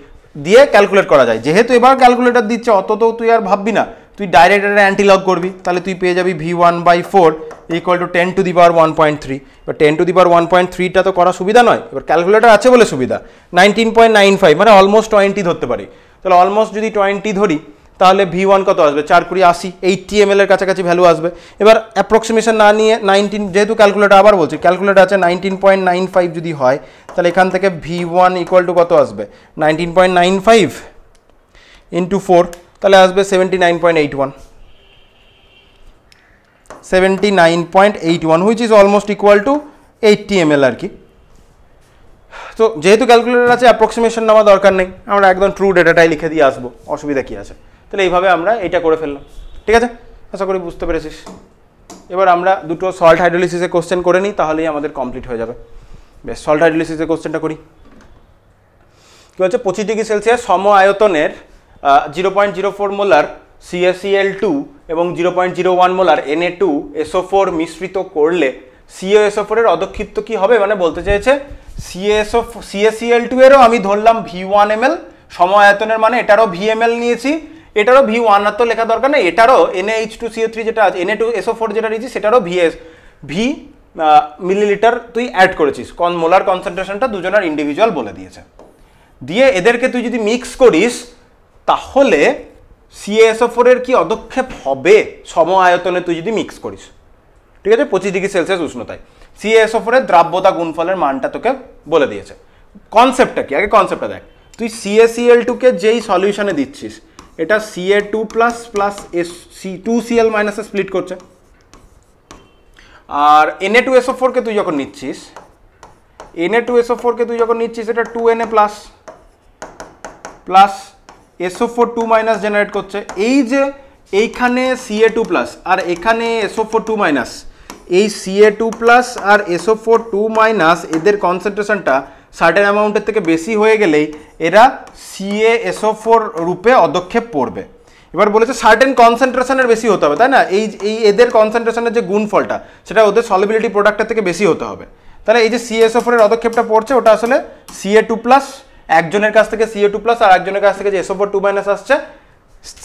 দিয়ে ক্যালকুলেট করা যায়। যেহেতু এবার ক্যালকুলেটর দিচ্ছে অত তো তুই আর ভাববি না, তুই ডাইরেক্ট এটা অ্যান্টি লগ করবি, তাহলে তুই পেয়ে যাবি V1/4 equal to 10 to the power 1.3। এবার 10 টু দি পাওয়ার 1.3টা তো করা সুবিধা নয়, এবার ক্যালকুলেটর আছে বলে সুবিধা, 19.95 মানে অলমোস্ট 20 ধরতে পারি, তাহলে অলমোস্ট যদি 20 ধরি তাহলে V1 কত আসবে, 4 × 80 80 ml এর কাছাকাছি ভ্যালু আসবে। এবার অ্যাপ্রক্সিমেশন না নিয়ে 19, যেহেতু ক্যালকুলেটর আবার বলছি ক্যালকুলেটর আছে 19.95 যদি হয়, তাহলে এখান থেকে V1 ইকুয়াল টু কত আসবে 19.95 ইন্টু 4, তাহলে আসবে 79.81 which is almost equal to 80 ml আর কি। তো যেহেতু ক্যালকুলেটর আছে অ্যাপ্রক্সিমেশন নেওয়া দরকার নেই, আমরা একদম ট্রু ডেটাটাই লিখে দিয়ে আসবো, অসুবিধা কী আছে। তাহলে এইভাবে আমরা এটা করে ফেললাম, ঠিক আছে, আশা করি বুঝতে পেরেছিস। এবার আমরা দুটো সল্ট হাইড্রোলিসিসের কোশ্চেন করে নিই, তাহলেই আমাদের কমপ্লিট হয়ে যাবে। বেশ, সল্ট হাইড্রোলিসিসের কোশ্চেনটা করি। কী হচ্ছে, 25 ডিগ্রি সেলসিয়াস সম আয়তনের 0.04 মোলার CaCl2 এবং 0.01 মোলার Na2SO4 মিশ্রিত করলে CaSO4 এর অদক্ষিপ্ত কি হবে, মানে বলতে চেয়েছে CaCl2 এরও আমি ধরলাম V1 ml সম আয়তনের, মানে এটারও VmL নিয়েছি, এটারও V1 আর তো লেখা দরকার নেই, এটারও NaH2CO3 যেটা আছে, Na2SO4 যেটা নিয়েছি সেটারও V মিলিলিটার তুই অ্যাড করেছিস, মোলার কনসেন্ট্রেশনটা দুজনের ইন্ডিভিজুয়াল বলে দিয়েছে, দিয়ে এদেরকে তুই যদি মিক্স করিস তাহলে CaSO4 এর কি অদক্ষেপ হবে সম আয়তনে তুই যদি মিক্স করিস, ঠিক আছে, 25 ডিগ্রি সেলসিয়াস উষ্ণতায়। CaSO4 এর দ্রাব্যতা গুণফলের মানটা তোকে বলে দিয়েছে। কনসেপ্টটা কি, আগে কনসেপ্টটা দেখ। তুই CaCl2 কে যেই সলিউশনে দিচ্ছিস, এটা Ca2 প্লাস প্লাস C2Cl মাইনাসে স্প্লিট করছে, আর Na2SO4 কে তুই যখন নিচ্ছিস, Na2SO4 কে তুই যখন নিচ্ছিস এটা 2Na plus plus SO4 2 minus generate করছে। এই যে এইখানে Ca2 প্লাস আর এখানে SO4 2 মাইনাস, এই Ca2 প্লাস আর SO4 2 মাইনাস এদের কনসেন্ট্রেশনটা সার্টেন অ্যামাউন্টের থেকে বেশি হয়ে গেলেই এরা CaSO4 রূপে অদক্ষেপ পড়বে। এবার বলেছে সার্টেন কনসেন্ট্রেশনের বেশি হতে হবে, তাই না? এই এদের কনসেন্ট্রেশনের যে গুণফলটা সেটা ওদের সলিবিলিটি প্রোডাক্টের থেকে বেশি হতে হবে। তাহলে এই যে CaSO4 এর অদক্ষেপটা পড়ছে ওটা আসলে Ca2 প্লাস, একজনের কাছ থেকে Ca2 প্লাস আর একজনের কাছ থেকে যে SO4 2 মাইনাস আসছে,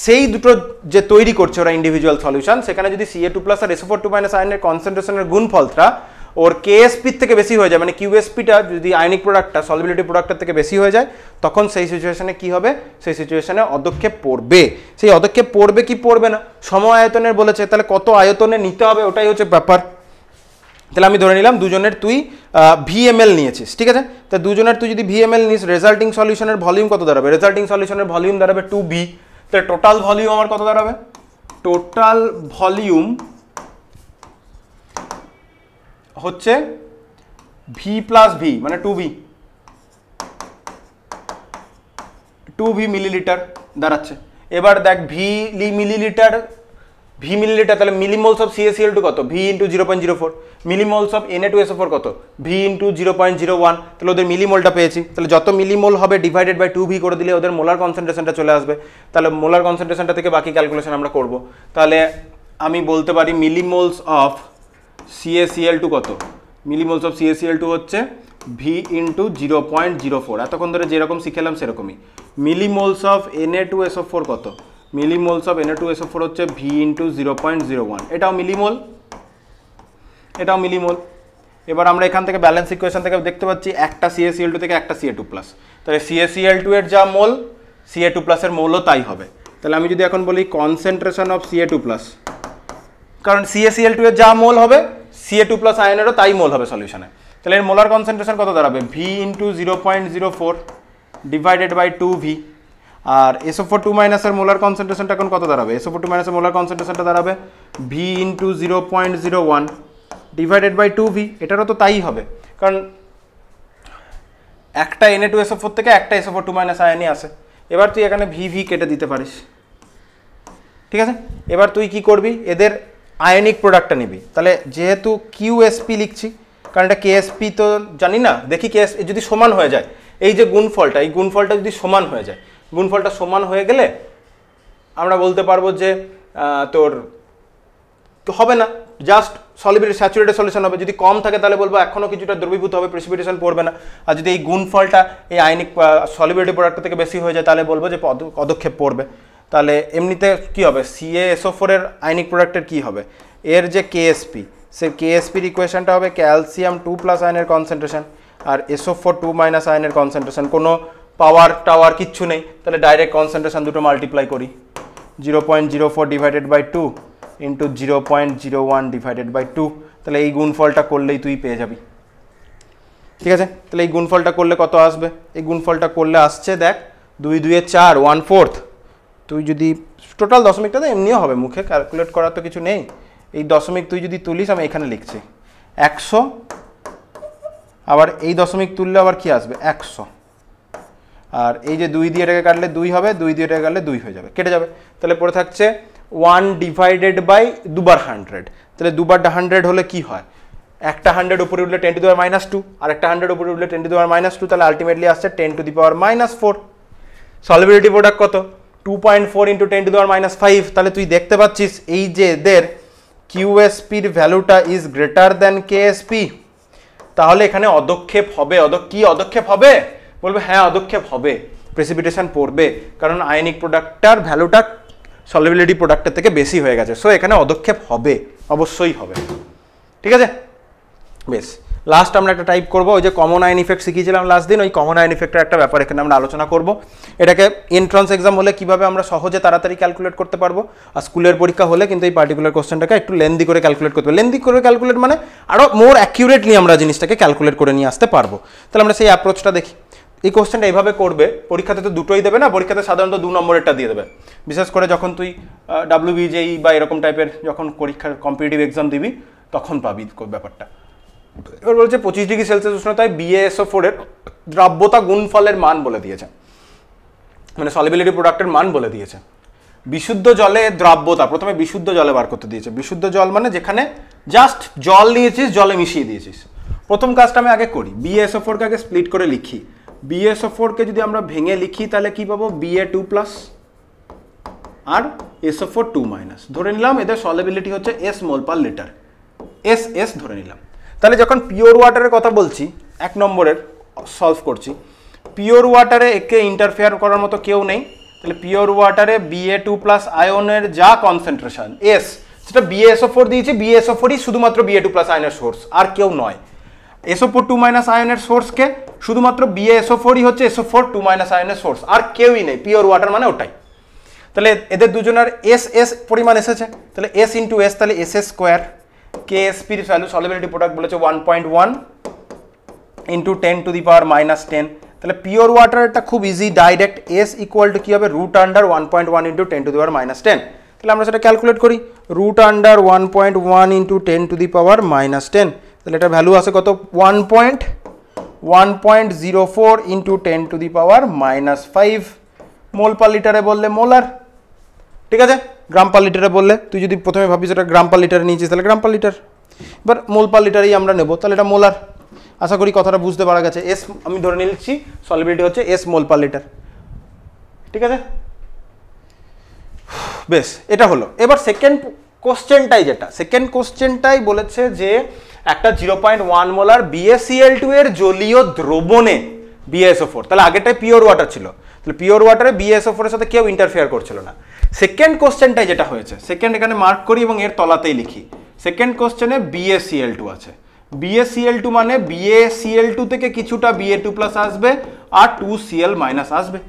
সেই দুটো যে তৈরি করছে ওরা ইন্ডিভিজুয়াল সলিউশন, সেখানে যদি Ca2 প্লাস আর SO4 2 মাইনাস আয়নের কনসেন্ট্রেশনের গুণফলটা ওর KSP থেকে বেশি হয়ে যায়, মানে QSPটা যদি আয়নিক প্রোডাক্টটা সলিবিলিটি প্রোডাক্টের থেকে বেশি হয়ে যায়, তখন সেই সিচুয়েশনে কি হবে, সেই সিচুয়েশনে অদক্ষেপ পড়বে। সেই অদক্ষেপ পড়বে কি পড়বে না, সম আয়তনের বলেছে, তাহলে কত আয়তনে নিতে হবে ওটাই হচ্ছে ব্যাপার। তাহলে আমি ধরে নিলাম দুজনের তুই VML নিয়েছিস, ঠিক আছে? তা দুজনের তুই যদি VML নিস, রেজাল্টিং সলিউশনের ভলিউম কত দাঁড়াবে? রেজাল্টিং সলিউশনের ভলিউম দাঁড়াবে 2V। তাহলে টোটাল ভলিউম আমার কত দাঁড়াবে? টোটাল ভলিউম হচ্ছে V প্লাস V, মানে 2V মিলিলিটার দাঁড়াচ্ছে। এবার দেখ ভি মিলিলিটার, তাহলে মিলিমোলস অফ CaCl2 কত? V into 0.04। মিলিমোলস অফ Na2SO4 কত? V into 0.01। তাহলে ওদের মিলিমোলটা পেয়েছি। তাহলে যত মিলিমোল হবে ডিভাইডেড বাই 2V করে দিলে ওদের মোলার কনসেন্ট্রেশনটা চলে আসবে। তাহলে মোলার কনসেন্ট্রেশনটা থেকে বাকি ক্যালকুলেশন আমরা করব। তাহলে আমি বলতে পারি মিলিমোলস অফ CaCl2 কত? মিলিমোলস অফ CaCl2 হচ্ছে V ইন্টু 0.04। এতক্ষণ ধরে যেরকম শিখেলাম সেরকমই। মিলিমোলস অফ Na2SO4 কত? মিলিমোলস অফ Na2SO4 হচ্ছে V ইন্টু 0.01। এটাও মিলিমোল, এটাও মিলিমোল। এবার আমরা এখান থেকে ব্যালেন্স ইকুয়েশন থেকে দেখতে পাচ্ছি একটা CaCl2 থেকে একটা Ca2 প্লাস, তাহলে CaCl2 এর যা মোল Ca2 প্লাসের মোলও তাই হবে। তাহলে আমি যদি এখন বলি কনসেন্ট্রেশন অফ Ca2 প্লাস, কারণ CaCl2 এর যা মোল হবে Ca2 প্লাস আয়নেরও তাই মোল হবে সলিউশনে, তাহলে এর মোলার কনসেন্ট্রেশন কত দাঁড়াবে? V into 0.04 divided by 2V। আর SO4 2 মাইনাসের মোলার কনসেন্ট্রেশনটা এখন কত দাঁড়াবে? SO4 2 মাইনাসের মোলার কনসেন্ট্রেশনটা দাঁড়াবে V into 0.01 divided by 2V। এটারও তো তাই হবে, কারণ একটা Na2SO4 থেকে একটা SO4 2 মাইনাস আয়নই আসে। এবার তুই এখানে VV কেটে দিতে পারিস, ঠিক আছে? এবার তুই কি করবি, এদের আয়নিক প্রোডাক্টটা নিবি। তাহলে যেহেতু QSP লিখছি, কারণ এটা KSP তো জানি না, দেখি KSP যদি সমান হয়ে যায়, এই যে গুণফলটা, এই গুণফলটা যদি সমান হয়ে যায়, গুণফলটা সমান হয়ে গেলে আমরা বলতে পারবো যে তোর হবে না, জাস্ট সলিবিলিটি স্যাচুরেটেড সলিউশন হবে। যদি কম থাকে তাহলে বলবো এখনও কিছুটা দ্রবীভূত হবে, প্রেসিপিটেশন পড়বে না। আর যদি এই গুণফলটা এই আয়নিক সলিবিলিটি প্রোডাক্ট থেকে বেশি হয়ে যায় তাহলে বলবো যে পদক্ষেপ পড়বে। তাহলে এমনিতে কি হবে, CaSO4 এর আয়নিক প্রোডাক্টের কি হবে, এর যে KSP, সেই KSPর ইকুয়েশনটা হবে ক্যালসিয়াম 2 প্লাস আয়নের কনসেন্ট্রেশন আর SO4 2 মাইনাস আয়নের কনসেন্ট্রেশন, কোনো পাওয়ার টাওয়ার কিচ্ছু নেই, তাহলে ডাইরেক্ট কনসেন্ট্রেশন দুটো মাল্টিপ্লাই করি, 0.04 divided by 2 into 0.01 divided by 2। তাহলে এই গুণফলটা করলেই তুই পেয়ে যাবি, ঠিক আছে? তাহলে এই গুণফলটা করলে কত আসবে? এই গুণফলটা করলে আসছে দেখ 2 2 4 1/4। তুই যদি টোটাল দশমিকটা তো এমনিও হবে, মুখে ক্যালকুলেট করার তো কিছু নেই। এই দশমিক তুই যদি তুলিস, আমি এখানে লিখছি 100, আবার এই দশমিক তুললে আবার কি আসবে 100, আর এই যে 2 দিয়ে এটাকে কাটলে 2 হবে, 2 দিয়ে এটাকে কাটলে 2 হয়ে যাবে, কেটে যাবে। তাহলে পরে থাকছে 1 ডিভাইডেড বাই 2 বার 100। তাহলে 2 বার 100 হলে কি হয়, একটা 100 উপরে উঠলে 10 টু দি পাওয়ার -2, আর একটা 100 উপরে উঠলে 10 টু দি পাওয়ার -2, তাহলে আলটিমেটলি আসছে 10 to the power -4। Solubility product কত? 2.4 ইন্টু 10 টু দি পাওয়ার -5। তাহলে তুই দেখতে পাচ্ছিস এই যে এদের QSPর ভ্যালুটা ইজ গ্রেটার দ্যান KSP। তাহলে এখানে অদক্ষেপ হবে। কি অদক্ষেপ হবে? বলবে হ্যাঁ অদক্ষেপ হবে, প্রেসিপিটেশন পড়বে, কারণ আয়নিক প্রোডাক্টটার ভ্যালুটা সলিবিলিটি প্রোডাক্টের থেকে বেশি হয়ে গেছে। সো এখানে অদক্ষেপ হবে, অবশ্যই হবে, ঠিক আছে? বেশ, লাস্ট আমরা একটা টাইপ করবো, ওই যে কমন আয়ন ইফেক্ট শিখিয়েছিলাম লাস্ট দিন, ওই কমন আয়ন ইফেক্টের একটা ব্যাপার এখানে আমরা আলোচনা করব। এটাকে এন্ট্রান্স এক্সাম হলে কিভাবে আমরা সহজে তাড়াতাড়ি ক্যালকুলেট করতে পারবো, আর স্কুলের পরীক্ষা হলে কিন্তু এই পার্টিকুলার কোশ্চেনটাকে একটু লেন্দি করে ক্যালকুলেট করতে হবে। লেন্দি করে ক্যালকুলেট মানে আরও মোর অ্যাকিউরেটলি আমরা জিনিসটাকে ক্যালকুলেট করে নিয়ে আসতে পারবো। তাহলে আমরা সেই অ্যাপ্রোচটা দেখি। এই কোশ্চেনটা এইভাবে করবে, পরীক্ষাতে তো দুটোই দেবে না, পরীক্ষাতে সাধারণত 2 নম্বরেরটা দিয়ে দেবে, বিশেষ করে যখন তুই WBJEE বা এরকম টাইপের যখন পরীক্ষার কম্পিটিটিভ এক্সাম দিবি তখন পাবি ব্যাপারটা। এবার বলছে 25 ডিগ্রি সেলসিয়াস উষ্ণতায় BaSO4 এর দ্রাব্যতা গুণফলের মান বলে দিয়েছে, মানে সলিবিলিটি প্রোডাক্টের মান বলে দিয়েছে। বিশুদ্ধ জলে দ্রাব্যতা, প্রথমে বিশুদ্ধ জলে বার করতে দিয়েছে। বিশুদ্ধ জল মানে যেখানে জাস্ট জল নিয়েছিস, জলে মিশিয়ে দিয়েছিস। প্রথম কাজটা আমি আগে করি, BaSO4 কে স্প্লিট করে লিখি। BaSO4 কে যদি আমরা ভেঙে লিখি তাহলে কি পাবো, Ba2+ আর SO4 2-। ধরে নিলাম এদের সলিবিলিটি হচ্ছে S মোল পার লিটার, S ধরে নিলাম। তাহলে যখন পিওর ওয়াটারের কথা বলছি, 1 নম্বরের সলভ করছি, পিওর ওয়াটারে একে ইন্টারফেয়ার করার মতো কেউ নেই। তাহলে পিওর ওয়াটারে Ba2+ আয়নের যা কনসেন্ট্রেশন S, সেটা BaSO4 দিয়েছি, BaSO4ই শুধুমাত্র Ba2+ আয়নের সোর্স, আর কেউ নয়। SO4 2- আয়নের সোর্সকে শুধুমাত্র BaSO4ই হচ্ছে SO4 2- আয়নের সোর্স, আর কেউই নেই। পিওর ওয়াটার মানে ওটাই। তাহলে এদের দুজনের S পরিমাণ এসেছে, তাহলে S ইন্টু S, তাহলে SS²। KSPর ভ্যালু সলিবিলিটি প্রোডাক্ট বলেছে 1.1 ইন্টু 10⁻⁻10। তাহলে পিওর ওয়াটারটা খুব easy, direct S equal to কী হবে, √1.1 ইন্টু 10⁻10। তাহলে আমরা সেটা ক্যালকুলেট করি, √1.1 ইন্টু 10⁻10। তাহলে এটা ভ্যালু আছে কত, 1.04 ইন্টু 10⁻5 মোল পার লিটারে বললে মোলার, ঠিক আছে। গ্রাম পার লিটারে বললে, তুই যদি প্রথমে ভাবিস এটা গ্রাম পার লিটারে নিয়েছিস তাহলে গ্রাম পার লিটার, এবার মোল পার লিটারেই আমরা নেব, তাহলে এটা মোলার। আশা করি কথাটা বুঝতে পারা গেছে। S আমি ধরে নিচ্ছি সলিবিলিটি হচ্ছে S মোল পার লিটার, ঠিক আছে। বেশ, এটা হলো। এবার সেকেন্ড কোশ্চেনটাই বলেছে যে একটা 0.1 মোলার BaCl2 এর জলীয় দ্রবণে BaSO4, তাহলে আগেরটাই পিওর ওয়াটার ছিল, তাহলে পিওর ওয়াটারে BaSO4 এর সাথে কেউ ইন্টারফেয়ার করছিল না। সেকেন্ড কোশ্চেনটাই যেটা হয়েছে, সেকেন্ড এখানে মার্ক করি এবং এর তলাতেই লিখি, সেকেন্ড কোশ্চেনে BaCl2 আছে। BaCl2 মানে BaCl2 থেকে কিছুটা Ba2+ আসবে আর 2Cl- আসবে।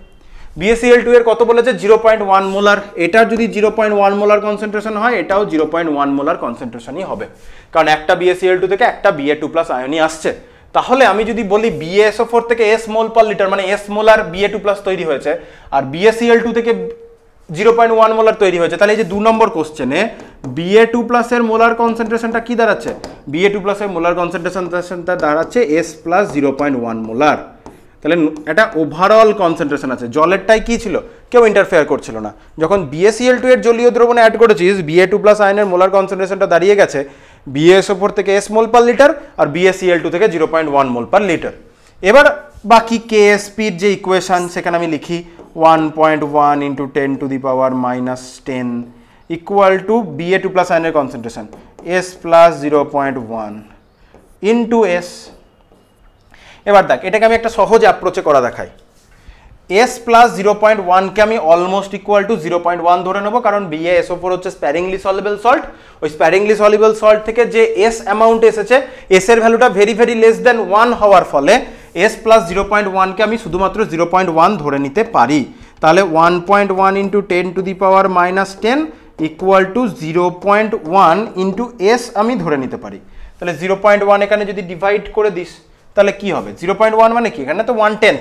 BaCl2 এর কত বলেছে, 0.1 মোলার। এটার যদি 0.1 মোলার কনসেন্ট্রেশন হয়, এটাও 0.1 মোলার কনসেন্ট্রেশনই হবে, কারণ একটা BaCl2 থেকে একটা Ba2+ আয়নই আসছে। তাহলে আমি যদি বলি BaSO4 থেকে S মোল পার লিটার, মানে S মোলার Ba2+ তৈরি হয়েছে, আর BaCl2 থেকে 0.1 মোলার তৈরি হয়েছে, তাহলে এই যে 2 নম্বর কোশ্চেনে Ba2+ এর মোলার কনসেন্ট্রেশনটা কি দাঁড়াচ্ছে, Ba2+ এর মোলার কনসেন্ট্রেশনটা দাঁড়াচ্ছে S + 0.1 মোলার। তাহলে এটা ওভারঅল কনসেন্ট্রেশন আছে। জলেরটাই কি ছিল, কেউ ইন্টারফেয়ার করছিল না। যখন BaCl2 এর জলীয় দ্রবণে অ্যাড করেছিস, Ba2+ আয়নের মোলার কনসেন্ট্রেশনটা দাঁড়িয়ে গেছে BaSO4 থেকে S মোল পার লিটার আর BaCl2 থেকে 0.1 মোল পার লিটার। এবার বাকি KSPর যে ইকুয়েশন সেখানে আমি লিখি 1.1 ইন্টু 10⁻⁻10 ইকুয়াল টু Ba2+ আয়নের কনসেন্ট্রেশন S + 0.1 ইন্টু S। এবার দেখ, এটাকে আমি একটা সহজ অ্যাপ্রোচে করা দেখাই। S + 0.1কে আমি অলমোস্ট ইকুয়াল টু 0.1 ধরে নেবো, কারণ BaSO4 হচ্ছে স্প্যারিংলি সলিবল সল্ট। ওই স্প্যারিংলি সলিবল সল্ট থেকে যে S অ্যামাউন্ট এসেছে, S এর ভ্যালুটা ভেরি ভেরি লেস দেন 1 হওয়ার ফলে S + 0.1কে আমি শুধুমাত্র 0.1 ধরে নিতে পারি। তাহলে 1.1 into 10⁻10 equal to 0.1 into S আমি ধরে নিতে পারি। তাহলে 0.1 এখানে যদি ডিভাইড করে দিস তাহলে কি হবে, 0.1 মানে কি, এখানে তো 1/10,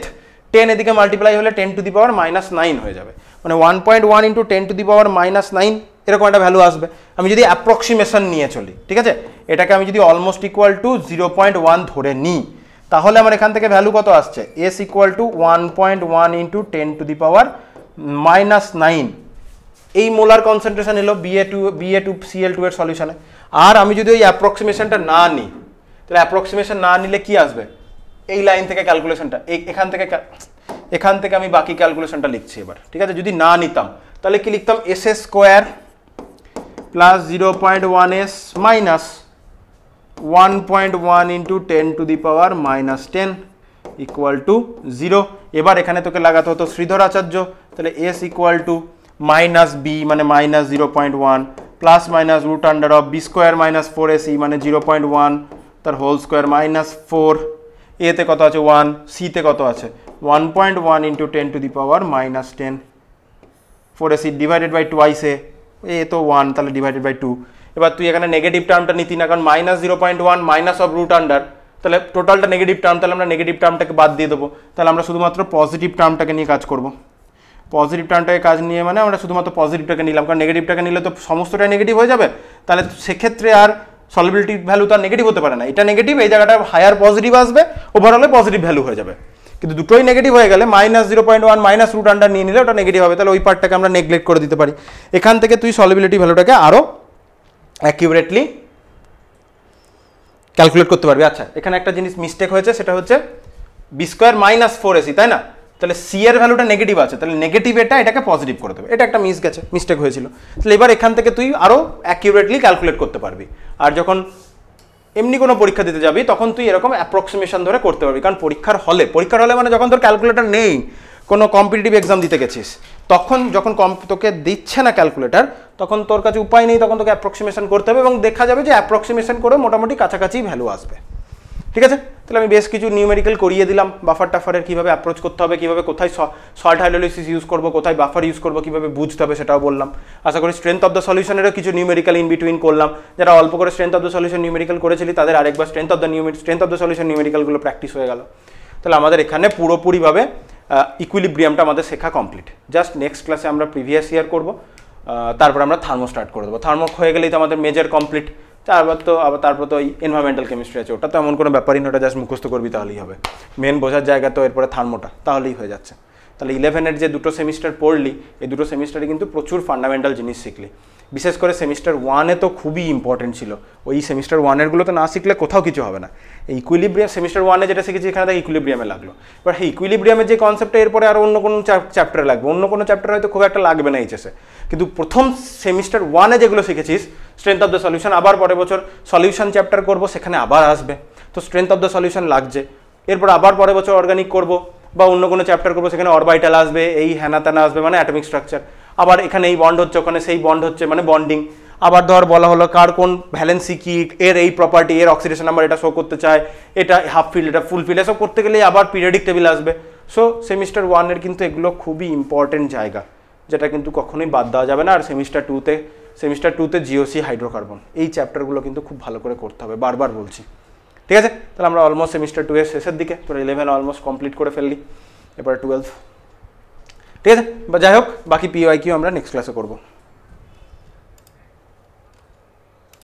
10 এদিকে মাল্টিপ্লাই হলে 10⁻⁻9 হয়ে যাবে, মানে 1.1 ইন্টু 10⁻⁹ এরকম একটা ভ্যালু আসবে। আমি যদি অ্যাপ্রক্সিমেশন নিয়ে চলি, ঠিক আছে, এটাকে আমি যদি অলমোস্ট ইকুয়াল টু 0.1 ধরে নিই, তাহলে আমার এখান থেকে ভ্যালু কত আসছে, S ইকুয়াল টু 1.1 ইন্টু 10⁻⁹ এই মোলার কনসেন্ট্রেশন এলো Ba2Cl2 এর সলিউশনে। আর আমি যদি ওই অ্যাপ্রক্সিমেশনটা না নিই, তাহলে অ্যাপ্রক্সিমেশন না নিলে কি আসবে, এই লাইন থেকে ক্যালকুলেশনটা, এখান থেকে আমি বাকি ক্যালকুলেশনটা লিখছি এবার, ঠিক আছে। যদি না নিতাম তাহলে কি লিখতাম, SS² plus 0.1S minus 1.1 into 10⁻⁻10 equal to 0। এবার এখানে তোকে লাগাতে হতো শ্রীধর আচার্য, তাহলে S ইকুয়াল টু -b মানে -0.1 প্লাস মাইনাস √(b² - 4ac মানে 0.1 তার হোল স্কোয়ার -4, এতে কত আছে 1, সিতে কত আছে 1.1 into 10 to the power -10, 4ac divided by twice A তো 1, তাহলে ডিভাইডেড বাই 2। এবার তুই এখানে নেগেটিভ টার্মটা নিতি না, কারণ -0.1 মাইনাস অফ রুট আন্ডার, তাহলে টোটালটা নেগেটিভ টার্ম, তাহলে আমরা নেগেটিভ টার্মটাকে বাদ দিয়ে দেবো। তাহলে আমরা শুধুমাত্র পজিটিভ টার্মটাকে নিয়ে কাজ করব। পজিটিভ টার্মটাকে কাজ নিয়ে মানে আমরা শুধুমাত্র পজিটিভটাকে নিলাম, কারণ নেগেটিভটাকে নিলে তো সমস্তটাই নেগেটিভ হয়ে যাবে, তাহলে সেক্ষেত্রে আর সলিবিলিটি ভ্যালু তো আর নেগেটিভ হতে পারে না। এটা নেগেটিভ, এই জায়গাটা হায়ার পজিটিভ আসবে, ওভারঅলে পজিটিভ ভ্যালু হয়ে যাবে। কিন্তু দুটোই নেগেটিভ হয়ে গেলে -0.1 মাইনাস রুট আন্ডার নিয়ে নিলে ওটা নেগেটিভ হবে, তাহলে ওই পার্টটাকে আমরা নেগলেক্ট করে দিতে পারি। এখান থেকে তুই সলিবিলিটি ভ্যালুটাকে আরও অ্যাকিউরেটলি ক্যালকুলেট করতে পারবি। আচ্ছা, এখানে একটা জিনিস মিস্টেক হয়েছে, সেটা হচ্ছে বি স্কোয়ার -4ac, তাই না? তাহলে সি এর ভ্যালুটা নেগেটিভ আছে, তাহলে নেগেটিভ এটাকে পজিটিভ করে দেবে, এটা একটা মিস্টেক হয়েছিল। তাহলে এবার এখান থেকে তুই আরও অ্যাকিউরেটলি ক্যালকুলেট করতে পারবি। আর যখন এমনি কোনো পরীক্ষা দিতে যাবি তখন তুই এরকম অ্যাপ্রক্সিমেশন ধরে করতে পারবি, কারণ পরীক্ষার হলে মানে যখন তোর ক্যালকুলেটর নেই, কোনো কম্পিটিটিভ এক্সাম দিতে গেছিস, তখন যখন তোকে দিচ্ছে না ক্যালকুলেটর, তখন তোর কাছে উপায় নেই, তখন তোকে অ্যাপ্রক্সিমেশন করতে হবে এবং দেখা যাবে যে অ্যাপ্রক্সিমেশন করে মোটামুটি কাছাকাছি ভ্যালু আসবে। ঠিক আছে, তাহলে আমি বেশ কিছু নিউমেরিক্যাল করিয়ে দিলাম, বাফার টাফারের কীভাবে অ্যাপ্রোচ করতে হবে, কীভাবে কোথায় সল্ট হাইড্রোলাইসিস ইউজ করবো, কোথায় বাফার ইউজ করবো, কীভাবে বুঝতে হবে সেটাও বললাম। আশা করি স্ট্রেংথ অফ দ্য সলিউশনেরও কিছু নিউমেরিক্যাল ইন বিটুইন করলাম। যারা অল্প করে strength of the solution numerical করেছিলি তাদের আরেকবার স্ট্রেংথ অফ দ্য সলিউশন নিউমেরিক্যালগুলো প্র্যাকটিস হয়ে গেল। তাহলে আমাদের এখানে পুরোপুরিভাবে ইকুইলিব্রিয়ামটা আমাদের শেখা কমপ্লিট। জাস্ট নেক্সট ক্লাসে আমরা প্রিভিয়াস ইয়ার করবো, তারপর আমরা থার্মো স্টার্ট করে দেবো। থার্মো হয়ে গেলেই তো আমাদের মেজর কমপ্লিট। তারপর তো ওই এনভায়রনমেন্টাল কেমিস্ট্রি আছে, ওটা তো এমন কোনো ব্যাপারই না, ওটা জাস্ট মুখস্থ করবি তাহলেই হবে। মেন বোঝার জায়গা তো এরপরে থার্মোটা, তাহলেই হয়ে যাচ্ছে। তাহলে 11-এর যে দুটো সেমিস্টার পড়লি, এই দুটো সেমিস্টারে কিন্তু প্রচুর ফান্ডামেন্টাল জিনিস শিখলি। বিশেষ করে সেমিস্টার 1-এ তো খুবই ইম্পর্টেন্ট ছিল, ওই সেমিস্টার 1-এরগুলো তো না শিখলে কোথাও কিছু হবে না। এই ইকুইলিব্রিয়াম সেমিস্টার 1-এ যেটা শিখেছি এখানে তাই ইকুইলিব্রিয়ামে লাগলো। এবার এই ইকুইলিব্রিয়ামের যে কনসেপ্টটা এরপরে আরও অন্য কোনো চ্যাপ্টারে লাগবে, অন্য কোনো চ্যাপ্টার হয়তো খুব একটা লাগবে না এইচএসে, কিন্তু প্রথম সেমিস্টার 1-এ যেগুলো শিখেছিস স্ট্রেংথ অফ দ্য সলিউশন, আবার পরের বছর সলিউশন চ্যাপ্টার করবো, সেখানে আবার আসবে, তো স্ট্রেংথ অফ দ্য সলিউশন লাগছে। এরপর আবার পরের বছর অর্গানিক করবো বা অন্য কোনো চ্যাপ্টার করবো, সেখানে অরবাইটাল আসবে, এই হ্যানা ত্যানা আসবে, মানে অ্যাটমিক স্ট্রাকচার। আবার এখানে এই বন্ড হচ্ছে, ওখানে সেই বন্ড হচ্ছে, মানে বন্ডিং। আবার ধর বলা হলো কার কোন ভ্যালেন্সি কি, এর এই প্রপার্টি, এর অক্সিডেশন নাম্বার এটা শো করতে চায়, এটা হাফ ফিল্ড, এটা ফুল ফিল্ড, এসব করতে গেলে আবার পিরিয়ডিক টেবিল আসবে। সো সেমিস্টার 1-এর কিন্তু এগুলো খুবই ইম্পর্টেন্ট জায়গা, যেটা কিন্তু কখনোই বাদ দেওয়া যাবে না। আর সেমিস্টার 2-তে জিওসি হাইড্রোকার্বন, এই চ্যাপ্টারগুলো কিন্তু খুব ভালো করে করতে হবে, বারবার বলছি। ঠিক আছে, তাহলে আমরা অলমোস্ট সেমিস্টার 2-এর শেষের দিকে, তোর 11 অলমোস্ট কমপ্লিট করে ফেললি, এবার 12। ঠিক আছে, বা যাই হোক, বাকি PYQ আমরা নেক্সট ক্লাসে করবো।